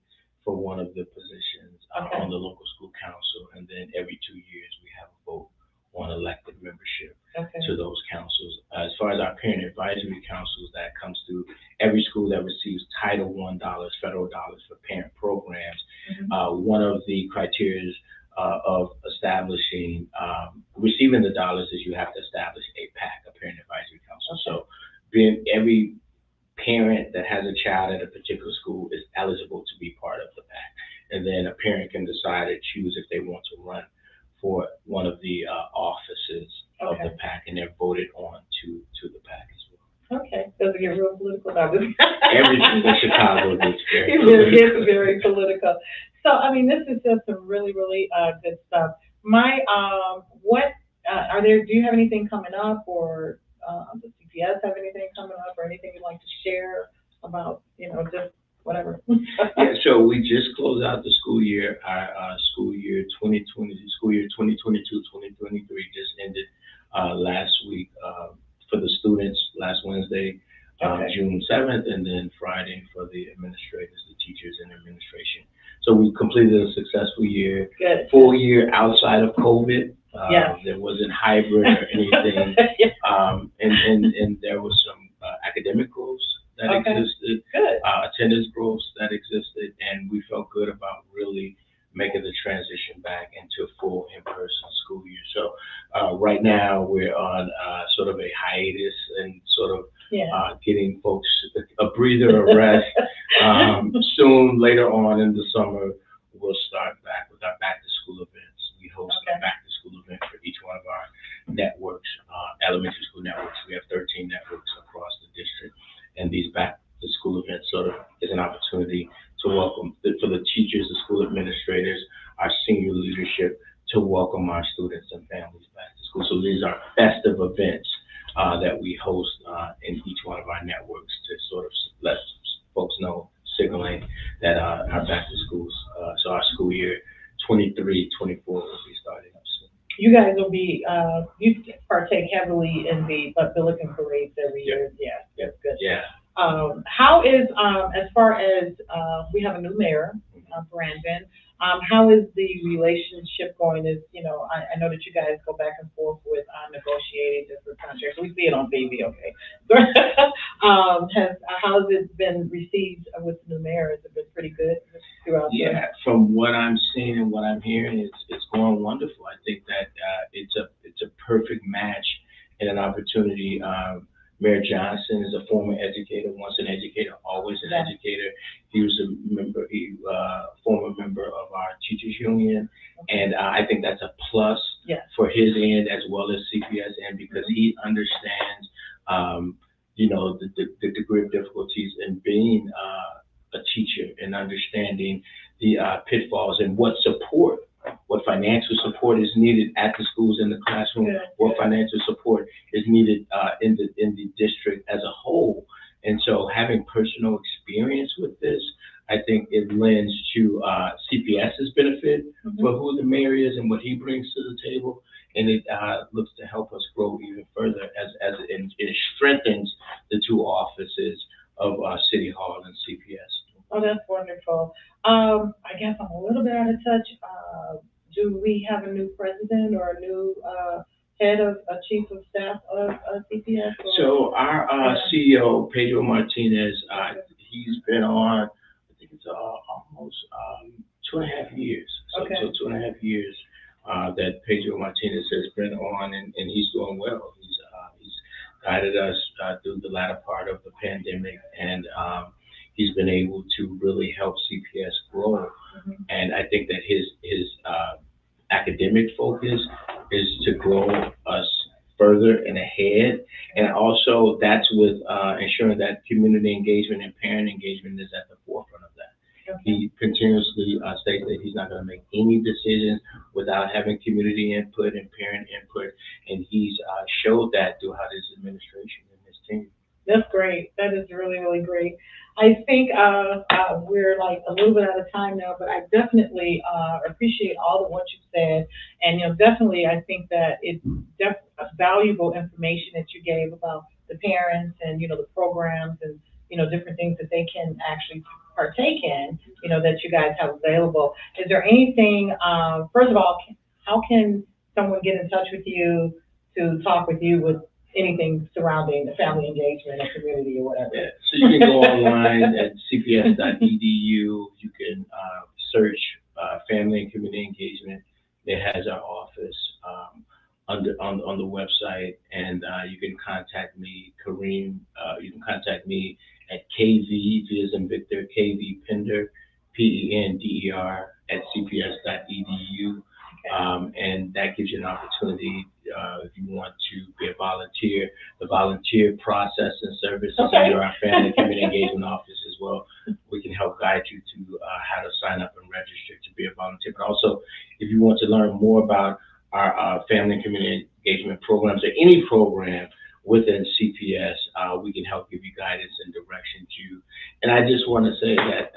for one of the positions Okay. on the local school council, and then every 2 years we have a vote on elected membership Okay. to those councils. As far as our parent advisory councils, that comes through every school that receives Title I dollars, federal dollars for parent programs. Mhm. One of the criteria of establishing, receiving the dollars is you have to establish a PAC, a parent advisory council. Okay. So being every parent that has a child at a particular school is eligible to be part of the PAC. And then a parent can decide or choose if they want to run for one of the offices of Okay. the PAC, and they're voted on to the PAC as well. Okay, does it get real political now? Everything in Chicago gets very It gets very political. So, I mean, this is just some really, really good stuff. Do you have anything coming up, or does CPS have anything coming up, or anything you'd like to share about, just whatever? Yeah, so we just closed out the school year. Our school year 2022, 2023 just ended last week for the students last Wednesday, Okay. June 7th, and then Friday for the administrators, the teachers, and administration. So we completed a successful year, Good. full year outside of COVID. Yes. There wasn't hybrid or anything. Yeah. And there was some academic goals that Okay. existed, Good. attendance growth that existed, and we felt good about really making the transition back into a full in-person school year. So right now we're on sort of a hiatus and sort of Yeah. getting folks a breather, a rest. Soon, later on in the summer, we'll start back with our back-to-school events. We host Okay. a back-to-school event for each one of our networks, elementary school networks. We have 13 networks across the district, and these back-to-school events sort of is an opportunity to welcome, for the teachers, the school administrators, our senior leadership, to welcome our students and families back to school. So these are festive events that we host in each one of our networks to sort of let folks know, signaling that our back to schools, so our school year 23-24 will be starting up soon. You guys will be, you partake heavily in the Billiken parades every year. Yeah, that's good. Yeah. How is, as far as, we have a new mayor, Brandon, how is the relationship going? I know that you guys go back and forth with, negotiating different contracts. We see it on TV, okay? How has it been received with the new mayor? Has it been pretty good throughout? Yeah, from what I'm seeing and what I'm hearing, it's going wonderful. I think that it's a perfect match and an opportunity. Mayor Johnson is a former educator, once an educator, always an educator. He was former member of our teachers union, and I think that's a plus for his end as well as CPS end, because he understands, the degree of difficulties in being a teacher and understanding the pitfalls and what financial support is needed at the schools, in the classroom, what financial support is needed in the district as a whole. And so having personal experience with this, I think it lends to CPS's benefit for who the mayor is and what he brings to the table. And it looks to help us grow even further as it strengthens the two offices of City Hall and CPS. Oh, that's wonderful. I guess I'm a little bit out of touch. Do we have a new president or a new head of chief of staff of CPS? So our CEO, Pedro Martinez, he's been on, I think it's almost 2.5 years. So 2.5 years that Pedro Martinez has been on, and he's doing well. He's guided us through the latter part of the pandemic, and he's been able to really help CPS grow. And I think that his academic focus is to grow us further and ahead, And also that's with ensuring that community engagement and parent engagement is at the forefront of that. Okay. He continuously states that he's not going to make any decisions without having community input and parent input, and he's showed that throughout his administration and his tenure. That's great. That is really, really great. I think we're like a little bit out of time now, but I definitely appreciate all of what you said. And, definitely I think that it's valuable information that you gave about the parents and, the programs and, different things that they can actually partake in, that you guys have available. Is there anything, first of all, how can someone get in touch with you to talk with you with anything surrounding the family engagement or community or whatever? Yeah, so you can go online at cps.edu. You can search family and community engagement. It has our office on the website, and you can contact me, Kareem. You can contact me at KV, as in Victor, KV Pender, PENDER at cps.edu. And that gives you an opportunity if you want to be a volunteer. The volunteer process and services under our family community engagement office as well. We can help guide you to how to sign up and register to be a volunteer. But also, if you want to learn more about our family and community engagement programs or any program within CPS, we can help give you guidance and direction to. And I just want to say that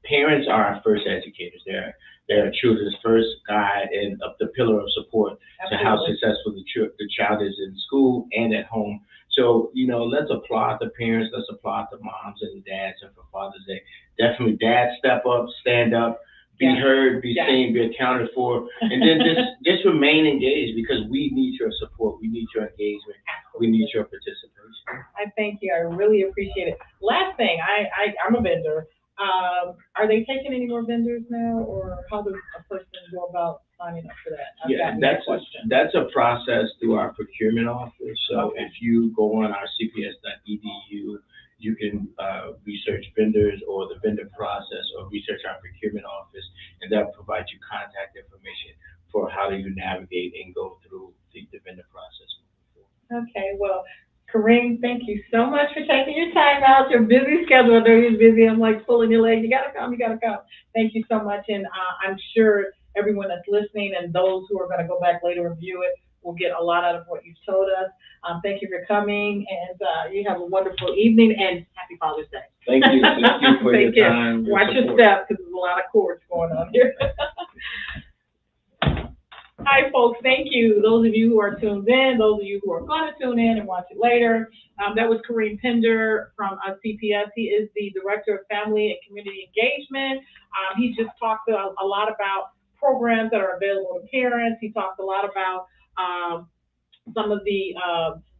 parents are our first educators. They're children's first guide and the pillar of support to how successful the child is in school and at home. So, let's applaud the parents, let's applaud the moms and the dads, and for Father's Day, definitely dads step up, stand up, be heard, be seen, be accounted for, and then just remain engaged, because we need your support, we need your engagement, we need your participation. I thank you. I really appreciate it. Last thing, I'm a vendor. Are they taking any more vendors now, or how does a person go about signing up for that? That's a process through our procurement office. So if you go on our cps.edu, you can research vendors or the vendor process, or research our procurement office, and that'll provide you contact information for how do you navigate and go through the vendor process. Okay, well, Kareem, thank you so much for taking your time out. Your busy schedule. I know you're busy. I'm like pulling your leg. You gotta come. Thank you so much. And I'm sure everyone that's listening and those who are gonna go back later and view it will get a lot out of what you've told us. Thank you for coming, and you have a wonderful evening, and happy Father's Day. Thank you. Thank you for your time. Watch your steps, because there's a lot of cords going on here. Hi, folks. Thank you. Those of you who are tuned in, those of you who are going to tune in and watch it later. That was Kareem Pender from CPS. He is the Director of Family and Community Engagement. He just talked a lot about programs that are available to parents. He talked a lot about some of the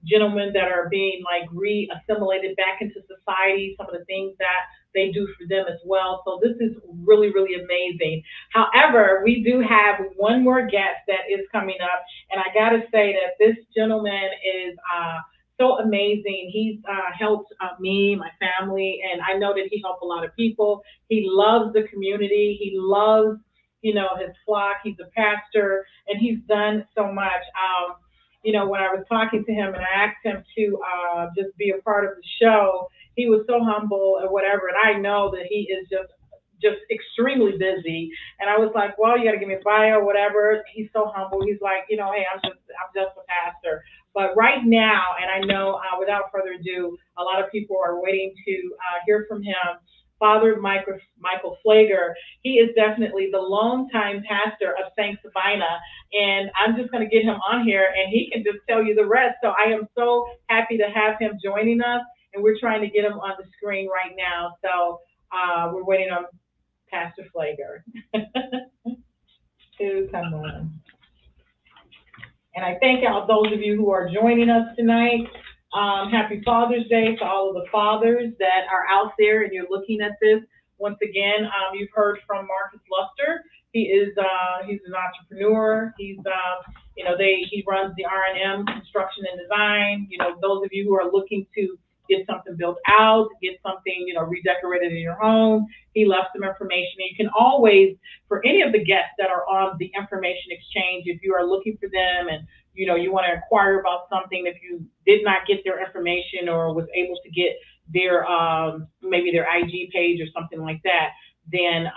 gentlemen that are being re-assimilated back into society, some of the things that they do for them as well. So this is really, really amazing. However, we do have one more guest that is coming up, and I gotta say that this gentleman is so amazing. He's helped me, my family, and I know that he helped a lot of people. He loves the community. He loves, his flock. He's a pastor, and he's done so much. When I was talking to him and I asked him to just be a part of the show, he was so humble and whatever. And I know that he is just extremely busy. And I was like, well, you got to give me a bio or whatever. He's so humble. He's like, hey, I'm just a pastor. But right now, and I know without further ado, a lot of people are waiting to hear from him. Father Michael Pfleger, he is definitely the longtime pastor of St. Sabina, and I'm just going to get him on here, and he can just tell you the rest. So I am so happy to have him joining us, and we're trying to get him on the screen right now. So we're waiting on Pastor Pfleger to come on. And I thank those of you who are joining us tonight. Happy Father's Day to all of the fathers that are out there and you're looking at this. Once again, you've heard from Marcus Luster. He's an entrepreneur. He runs the R&M Construction and Design. Those of you who are looking to get something built out, get something, redecorated in your home. He left some information. And you can always, for any of the guests that are on the information exchange, if you are looking for them and, you want to inquire about something, if you did not get their information or was able to get their, maybe their IG page or something like that, then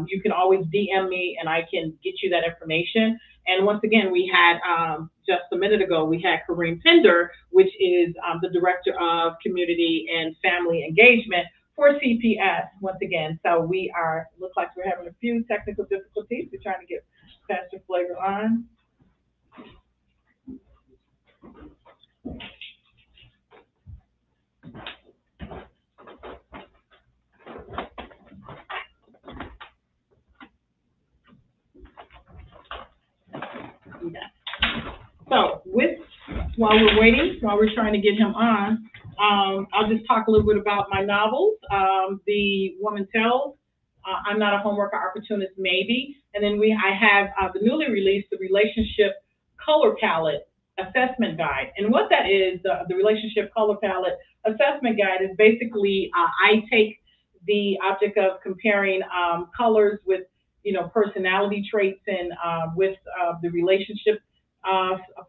you can always DM me and I can get you that information. And once again, we had, just a minute ago, we had Kareem Pender, which is the Director of Community and Family Engagement for CPS, once again. So looks like we're having a few technical difficulties. We're trying to get Pastor Flager on. So while we're trying to get him on, I'll just talk a little bit about my novels. The Woman Tells, I'm Not a Homeworker Opportunist, Maybe. And then I have the newly released, the Relationship Color Palette Assessment Guide. And what that is, the Relationship Color Palette Assessment Guide is basically, I take the object of comparing colors with, personality traits and with the relationship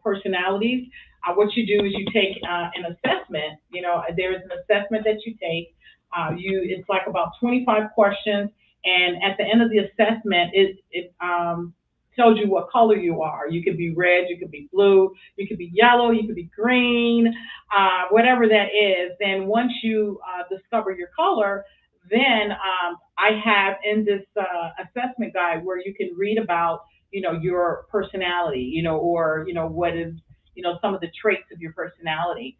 personalities. What you do is you take an assessment. There is an assessment that you take. It's like about 25 questions, and at the end of the assessment, it tells you what color you are. You could be red, you could be blue, you could be yellow, you could be green, whatever that is. Then once you discover your color, then I have in this assessment guide where you can read about, your personality, or, what is, some of the traits of your personality.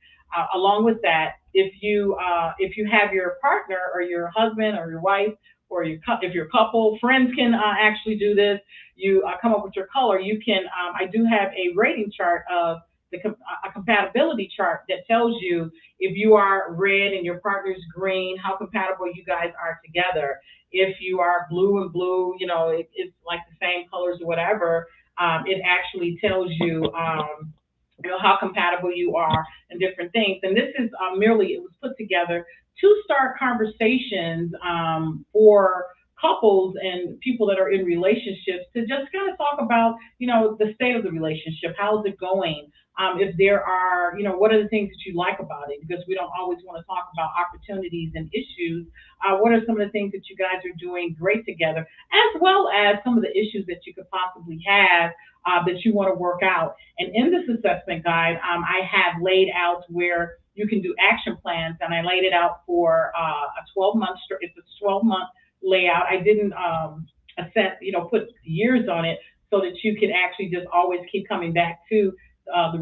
Along with that, if you have your partner or your husband or your wife or if you're a couple, friends can actually do this. You come up with your color. You can. I do have a rating chart of a compatibility chart that tells you if you are red and your partner's green, how compatible you guys are together. If you are blue and blue, it's like the same colors or whatever. It actually tells you, how compatible you are and different things. And this is it was put together to start conversations for couples and people that are in relationships to just kind of talk about, the state of the relationship. How's it going? If there are, what are the things that you like about it? Because we don't always want to talk about opportunities and issues. What are some of the things that you guys are doing great together, as well as some of the issues that you could possibly have that you want to work out. And in this assessment guide, I have laid out where you can do action plans, and I laid it out for a 12-month. It's a 12-month layout. I didn't put years on it so that you can actually just always keep coming back to the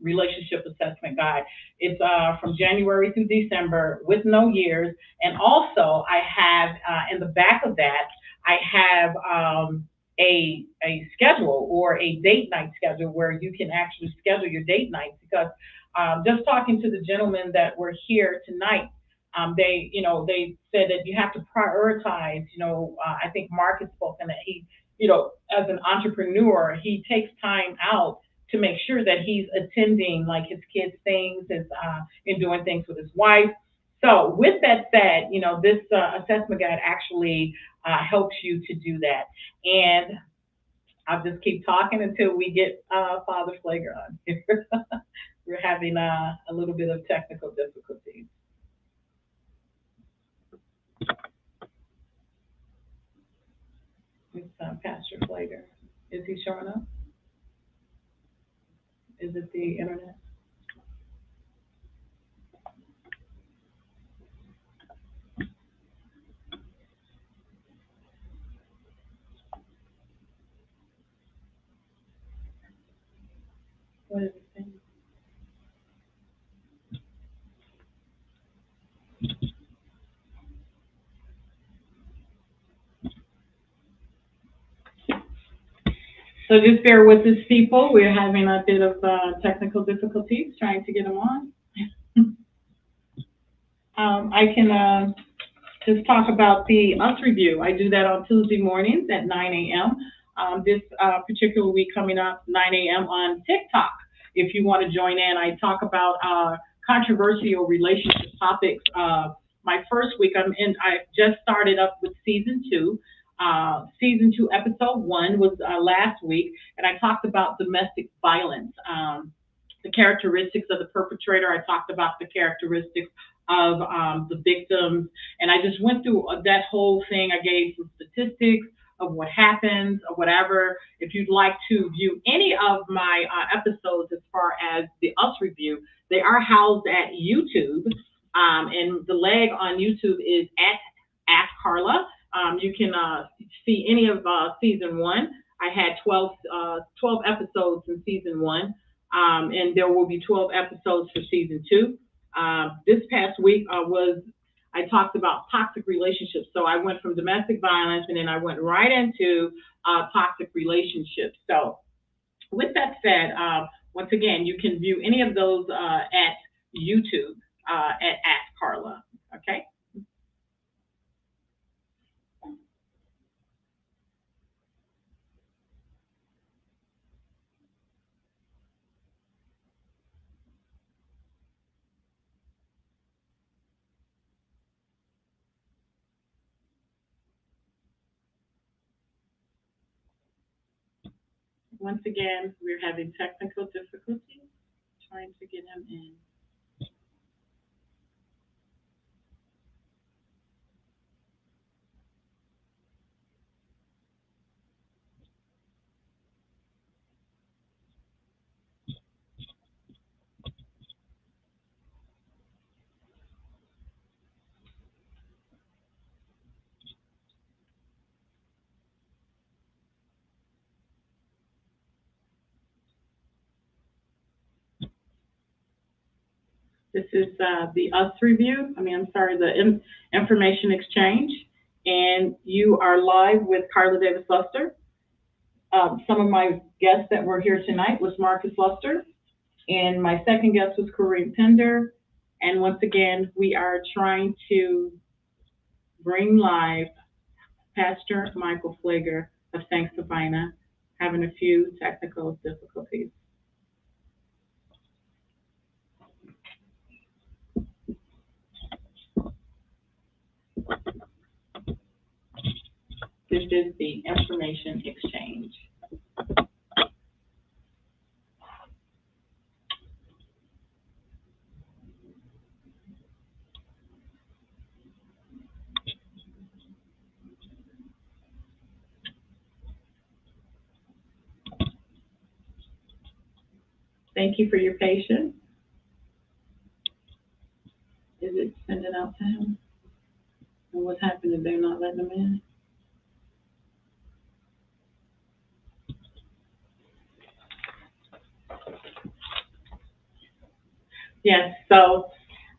relationship assessment guide. It's from January through December with no years. And also I have in the back of that, I have a schedule or a date night schedule where you can actually schedule your date nights, because just talking to the gentlemen that were here tonight, they said that you have to prioritize. I think Mark has spoken that he, as an entrepreneur, he takes time out to make sure that he's attending like his kids' things, and doing things with his wife. So with that said, this assessment guide actually helps you to do that. And I'll just keep talking until we get Father Flager on. We're having a little bit of technical difficulties. It's Pastor Flager. Is he showing up? Is it the internet? What is it saying? So just bear with us, people. We're having a bit of technical difficulties trying to get them on. I can just talk about the US Review. I do that on Tuesday mornings at 9 a.m. This particular week coming up, 9 a.m. on TikTok. If you want to join in, I talk about controversial relationship topics. My first week, I just started up with season 2. Season 2, episode 1 was last week, and I talked about domestic violence, the characteristics of the perpetrator. I talked about the characteristics of the victims, and I just went through that whole thing. I gave some statistics of what happens or whatever. If you'd like to view any of my episodes as far as the Us Review, they are housed at YouTube, and the leg on YouTube is at Ask Carla. You can see any of season 1. I had 12 episodes in season 1, and there will be 12 episodes for season 2. This past week I talked about toxic relationships. So I went from domestic violence, and then I went right into toxic relationships. So with that said, once again, you can view any of those at YouTube at Ask Carla. Okay. Once again, we're having technical difficulties trying to get him in. This is the Us Review. The Information Exchange. And you are live with Carla Davis Luster. Some of my guests that were here tonight was Marcus Luster. And my second guest was Corinne Pender. And once again, we are trying to bring live Pastor Michael Pfleger of St. Sabina, having a few technical difficulties. This is the Information Exchange. Thank you for your patience. Is it sending out to him? And what's happening? They're not letting him in? Yes, so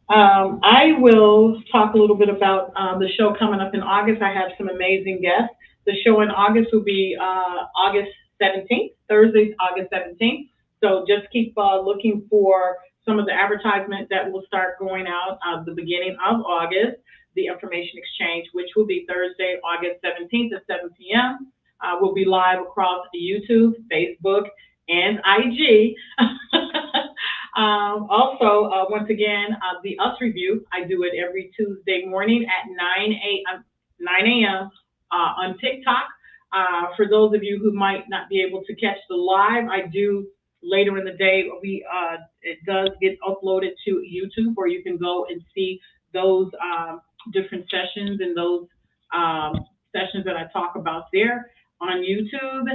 I will talk a little bit about the show coming up in August. I have some amazing guests. The show in August will be August 17th, Thursday, August 17th. So just keep looking for some of the advertisement that will start going out the beginning of August, the Information Exchange, which will be Thursday, August 17th at 7 p.m. We'll be live across YouTube, Facebook, and IG. Also, once again, the Us Review, I do it every Tuesday morning at 9 a.m. On TikTok. For those of you who might not be able to catch the live, I do later in the day. It does get uploaded to YouTube, where you can go and see those different sessions and those sessions that I talk about there on YouTube.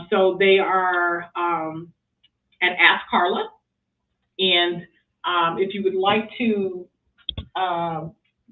So they are at Ask Carla. And if you would like to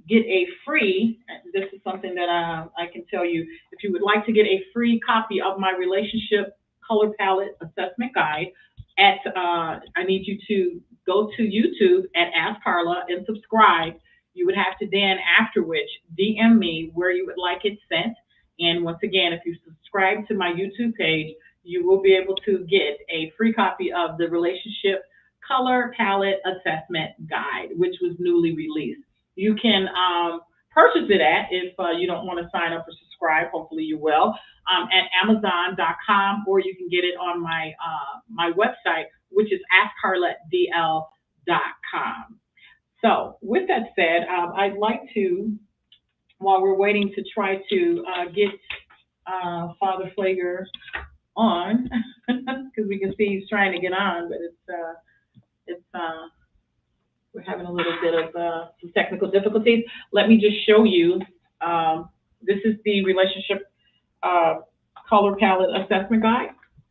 get a free, this is something that I can tell you, if you would like to get a free copy of my Relationship Color Palette Assessment Guide, I need you to go to YouTube at Ask Carla and subscribe. You would have to then, after which, DM me where you would like it sent. And once again, if you subscribe to my YouTube page, you will be able to get a free copy of the Relationship Color Palette Assessment Guide, which was newly released. You can purchase it if you don't want to sign up or subscribe. Hopefully you will, at Amazon.com, or you can get it on my my website, which is AskCarlaDL.com. So with that said, I'd like to, while we're waiting to try to get Father Flager on, because we can see he's trying to get on, but we're having a little bit of some technical difficulties. Let me just show you. This is the relationship color palette assessment guide.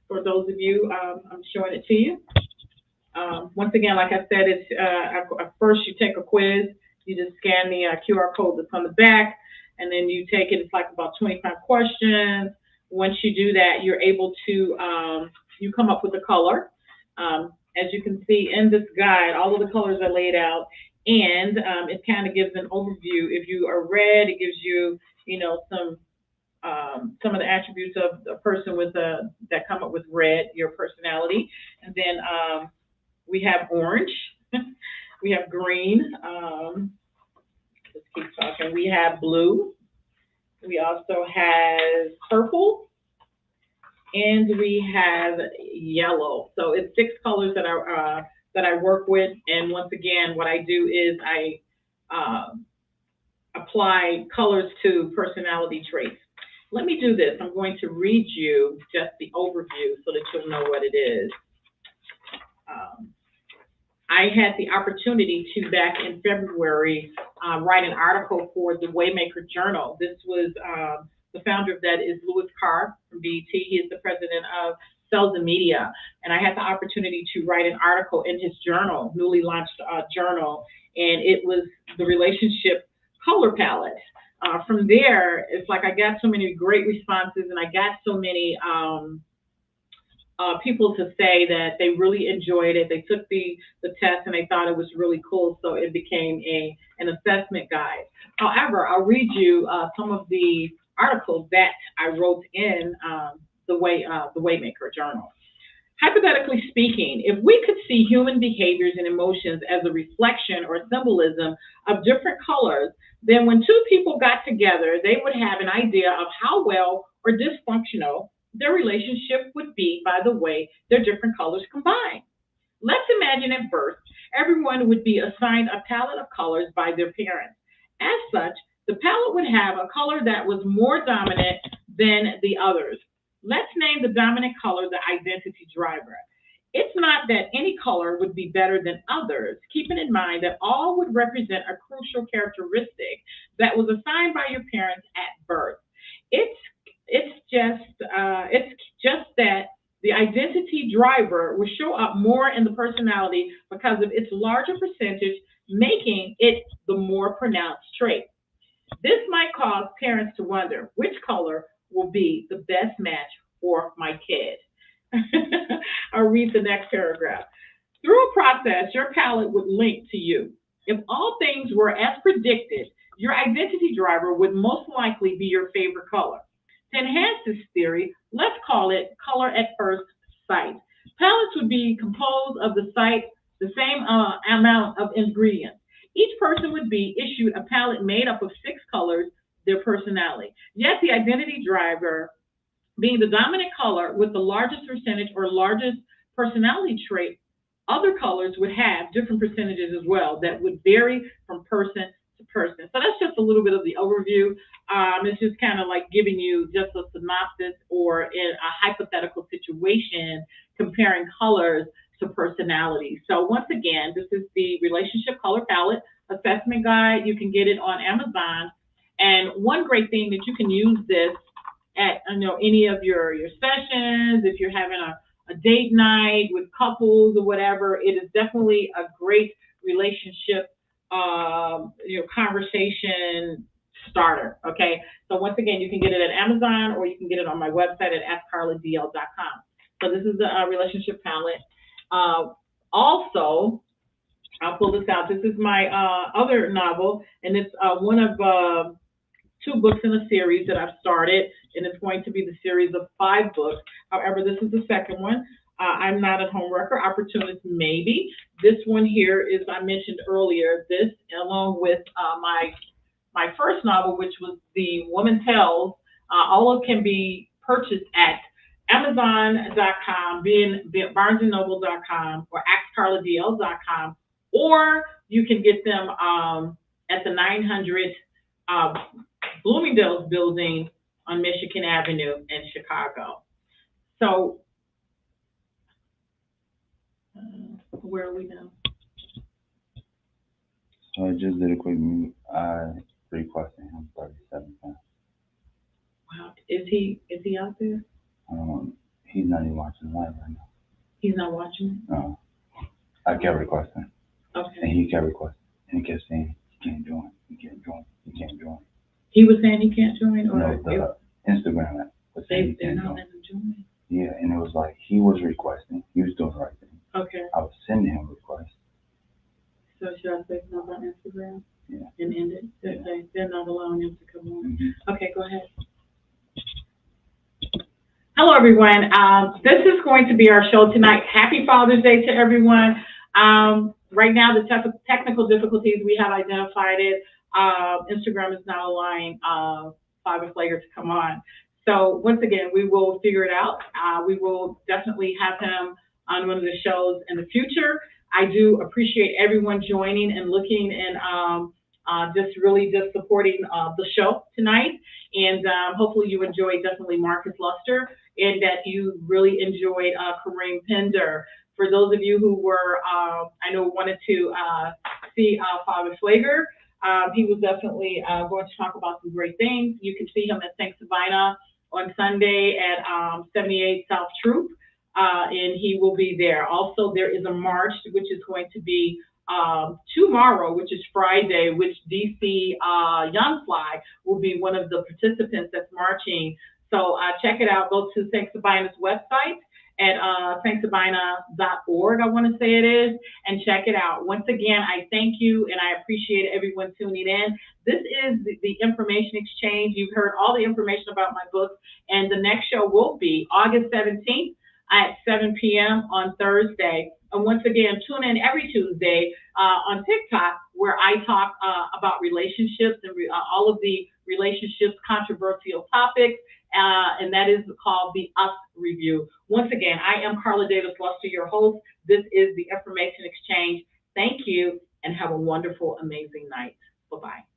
For those of you, I'm showing it to you. Once again, like I said, it's first you take a quiz. You just scan the QR code that's on the back, and then you take it. It's like about 25 questions. Once you do that, you're able to you come up with a color. As you can see in this guide, all of the colors are laid out, and it kind of gives an overview. If you are red, it gives you, some of the attributes of the person with that come up with red, your personality, and then we have orange, we have green. Let's keep talking. We have blue. We also have purple. And we have yellow. So it's 6 colors that I work with. And once again, what I do is I apply colors to personality traits. Let me do this. I'm going to read you just the overview so that you'll know what it is. I had the opportunity to, back in February, write an article for the Waymaker Journal. This was the founder of that is Louis Carr from BET. He is the president of Sells & Media. And I had the opportunity to write an article in his journal, newly launched journal, and it was the relationship color palette. From there, it's like I got so many great responses, and I got so many people to say that they really enjoyed it. They took the test and they thought it was really cool, so it became an assessment guide. However, I'll read you some of the articles that I wrote in the Waymaker Journal. Hypothetically speaking, if we could see human behaviors and emotions as a reflection or symbolism of different colors, then when 2 people got together, they would have an idea of how well or dysfunctional their relationship would be by the way their different colors combine. Let's imagine at birth, everyone would be assigned a palette of colors by their parents. As such, the palette would have a color that was more dominant than the others. Let's name the dominant color the identity driver. It's not that any color would be better than others, keeping in mind that all would represent a crucial characteristic that was assigned by your parents at birth. It's just that the identity driver will show up more in the personality because of its larger percentage, making it the more pronounced trait. This might cause parents to wonder which color will be the best match for my kid. I'll read the next paragraph. Through a process, your palette would link to you. If all things were as predicted, your identity driver would most likely be your favorite color. To enhance this theory, let's call it color at first sight. Palettes would be composed of the same amount of ingredients. Each person would be issued a palette made up of 6 colors, their personality. Yet the identity driver, being the dominant color with the largest percentage or largest personality trait, other colors would have different percentages as well that would vary from person to person. So that's just a little bit of the overview. It's just kind of like giving you just a synopsis or in a hypothetical situation comparing colors to personality. So once again, this is the Relationship Color Palette Assessment Guide. You can get it on Amazon. And one great thing that you can use this at any of your sessions, if you're having a date night with couples or whatever, it is definitely a great relationship conversation starter. Okay, so once again, you can get it at Amazon or you can get it on my website at askcarladl.com. So this is the relationship palette. Also, I'll pull this out. This is my other novel, and it's one of 2 books in a series that I've started, and it's going to be the series of 5 books. However, this is the second one. I'm Not a Homewrecker, Opportunist Maybe. This one here is, I mentioned earlier, this along with my first novel, which was The Woman Tells. All of can be purchased at Amazon.com, BarnesandNoble.com, or AskCarlaDL.com, or you can get them at the 900 Bloomingdale's building on Michigan Avenue in Chicago. So, where are we now? So I just did a quick mute. I requested him 37 cents. Wow, is he out there? He's not even watching live right now. He's not watching? No. I kept requesting. Okay. And he kept requesting. And he kept saying, you can't join, you can't join, you can't join. He was saying he can't join? Or no, the Instagram app was saying they're not letting him join? Yeah, and it was like, he was requesting. He was doing the right thing. Okay. I was sending him requests. So should I say something about Instagram? Yeah. And end it? They're not allowing him to come on. Mm-hmm. Okay, go ahead. Hello, everyone. This is going to be our show tonight. Happy Father's Day to everyone. Right now, the technical difficulties, we have identified it. Instagram is not allowing Father Pfleger to come on. So once again, we will figure it out. We will definitely have him on one of the shows in the future. I do appreciate everyone joining and looking and just really supporting the show tonight. And hopefully you enjoyed definitely Marcus Luster and that you really enjoyed Kareem Pender. For those of you who were, I know, wanted to see Father Pfleger, he was definitely going to talk about some great things. You can see him at St. Sabina on Sunday at 78 South Troop, and he will be there. Also, there is a march, which is going to be tomorrow, which is Friday, which DC Young Fly will be one of the participants that's marching. So check it out. Go to St. Sabina's website at stsabina.org, I want to say it is, and check it out. Once again, I thank you, and I appreciate everyone tuning in. This is the Information Exchange. You've heard all the information about my book, and the next show will be August 17th at 7 p.m. on Thursday. And once again, tune in every Tuesday on TikTok, where I talk about relationships and all of the relationships controversial topics, and that is called the Us Review. Once again, I am Carla Davis Luster, your host. This is the Information Exchange. Thank you, and have a wonderful, amazing night. Bye-bye.